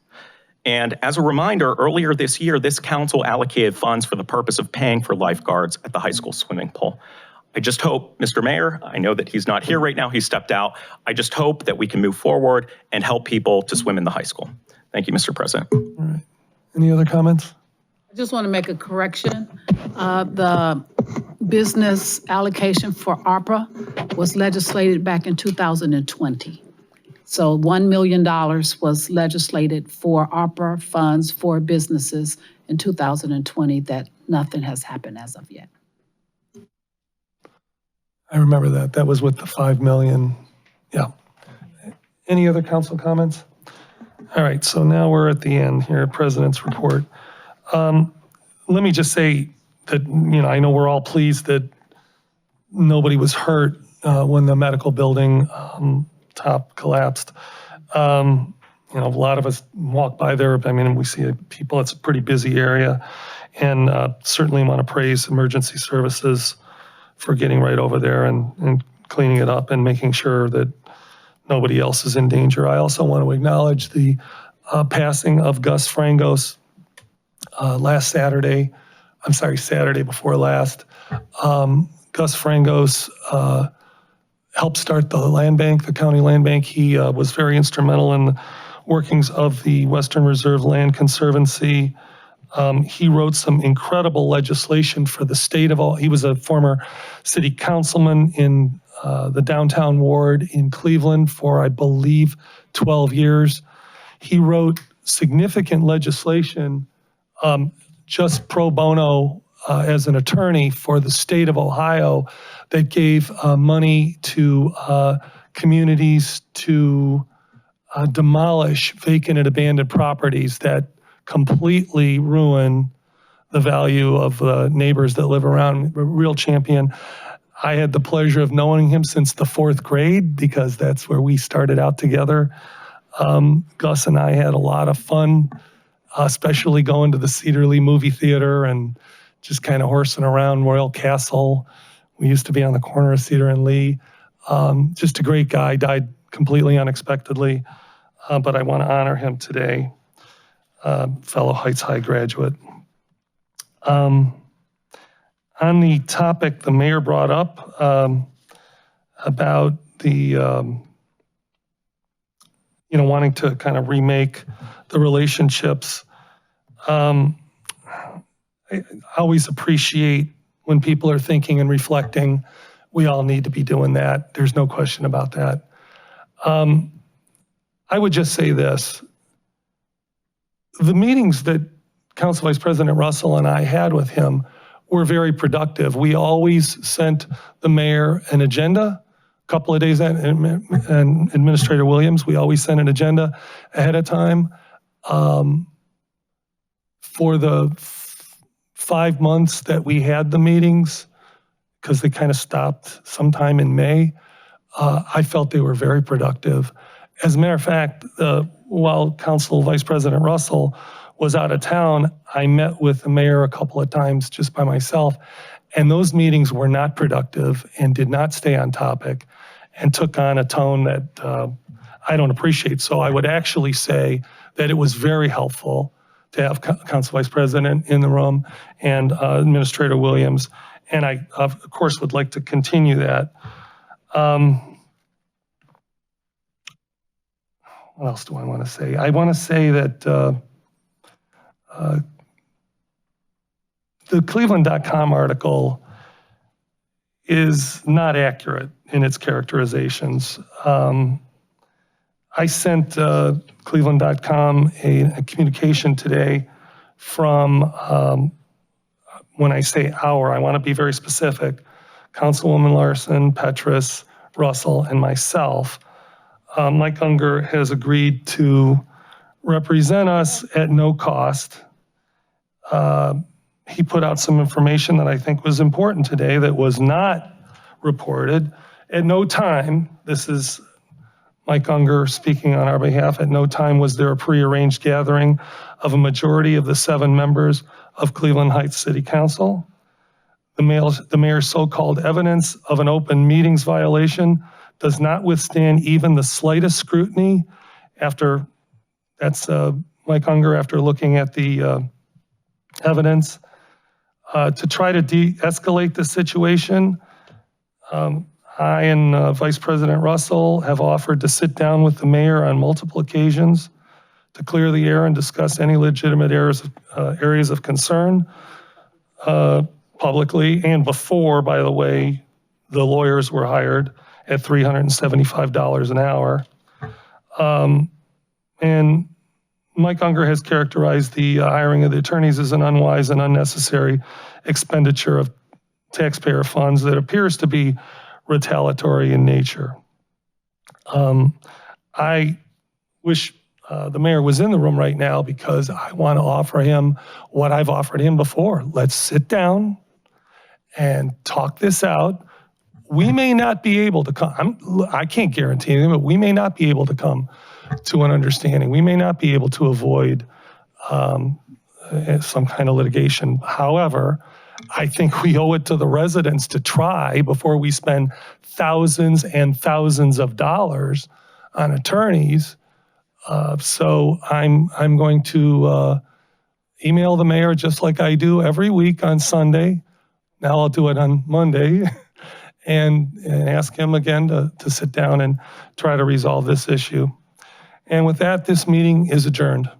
And as a reminder, earlier this year, this council allocated funds for the purpose of paying for lifeguards at the high school swimming pool. I just hope, Mr. Mayor, I know that he's not here right now, he stepped out. I just hope that we can move forward and help people to swim in the high school. Thank you, Mr. President. All right. Any other comments? I just want to make a correction. The business allocation for ARPA was legislated back in 2020. So $1 million was legislated for ARPA funds for businesses in 2020 that nothing has happened as of yet. I remember that. That was with the 5 million. Yeah. Any other council comments? All right, so now we're at the end here, President's report. Let me just say that, I know we're all pleased that nobody was hurt when the medical building top collapsed. A lot of us walk by there. I mean, we see people, it's a pretty busy area. And certainly want to praise emergency services for getting right over there and cleaning it up and making sure that nobody else is in danger. I also want to acknowledge the passing of Gus Frangos Saturday before last. Gus Frangos helped start the land bank, the county land bank. He was very instrumental in the workings of the Western Reserve Land Conservancy. He wrote some incredible legislation for the state of he was a former city councilman in the downtown ward in Cleveland for, I believe, 12 years. He wrote significant legislation just pro bono as an attorney for the state of Ohio that gave money to communities to demolish vacant and abandoned properties that completely ruin the value of the neighbors that live around. A real champion. I had the pleasure of knowing him since the 4th grade because that's where we started out together. Gus and I had a lot of fun, especially going to the Cedar Lee movie theater and just kind of horsing around Royal Castle. We used to be on the corner of Cedar and Lee. Just a great guy, died completely unexpectedly, but I want to honor him today. Fellow Heights High graduate. On the topic the mayor brought up about the, wanting to kind of remake the relationships. I always appreciate when people are thinking and reflecting. We all need to be doing that. There's no question about that. I would just say this. The meetings that Council Vice President Russell and I had with him were very productive. We always sent the mayor an agenda, a couple of days, and Administrator Williams, we always sent an agenda ahead of time. For the 5 months that we had the meetings, because they kind of stopped sometime in May, I felt they were very productive. As a matter of fact, while Council Vice President Russell was out of town, I met with the mayor a couple of times just by myself, and those meetings were not productive and did not stay on topic and took on a tone that I don't appreciate. So I would actually say that it was very helpful to have Council Vice President in the room and Administrator Williams, and I, of course, would like to continue that. What else do I want to say? I want to say that the Cleveland.com article is not accurate in its characterizations. I sent Cleveland.com a communication today from, when I say our, I want to be very specific, Councilwoman Larson, Petrus, Russell, and myself. Mike Unger has agreed to represent us at no cost. He put out some information that I think was important today that was not reported. At no time, this is Mike Unger speaking on our behalf, at no time was there a prearranged gathering of a majority of the 7 members of Cleveland Heights City Council. The mayor's so-called evidence of an open meetings violation does not withstand even the slightest scrutiny after, that's Mike Unger after looking at the evidence. To try to de-escalate the situation, I and Vice President Russell have offered to sit down with the mayor on multiple occasions to clear the air and discuss any legitimate areas of concern publicly and before, by the way, the lawyers were hired at $375 an hour. And Mike Unger has characterized the hiring of the attorneys as an unwise and unnecessary expenditure of taxpayer funds that appears to be retaliatory in nature. I wish the mayor was in the room right now because I want to offer him what I've offered him before. Let's sit down and talk this out. We may not be able to come, I can't guarantee anything, but we may not be able to come to an understanding. We may not be able to avoid some kind of litigation. However, I think we owe it to the residents to try before we spend thousands and thousands of dollars on attorneys. So I'm going to email the mayor just like I do every week on Sunday. Now I'll do it on Monday and ask him again to sit down and try to resolve this issue. And with that, this meeting is adjourned.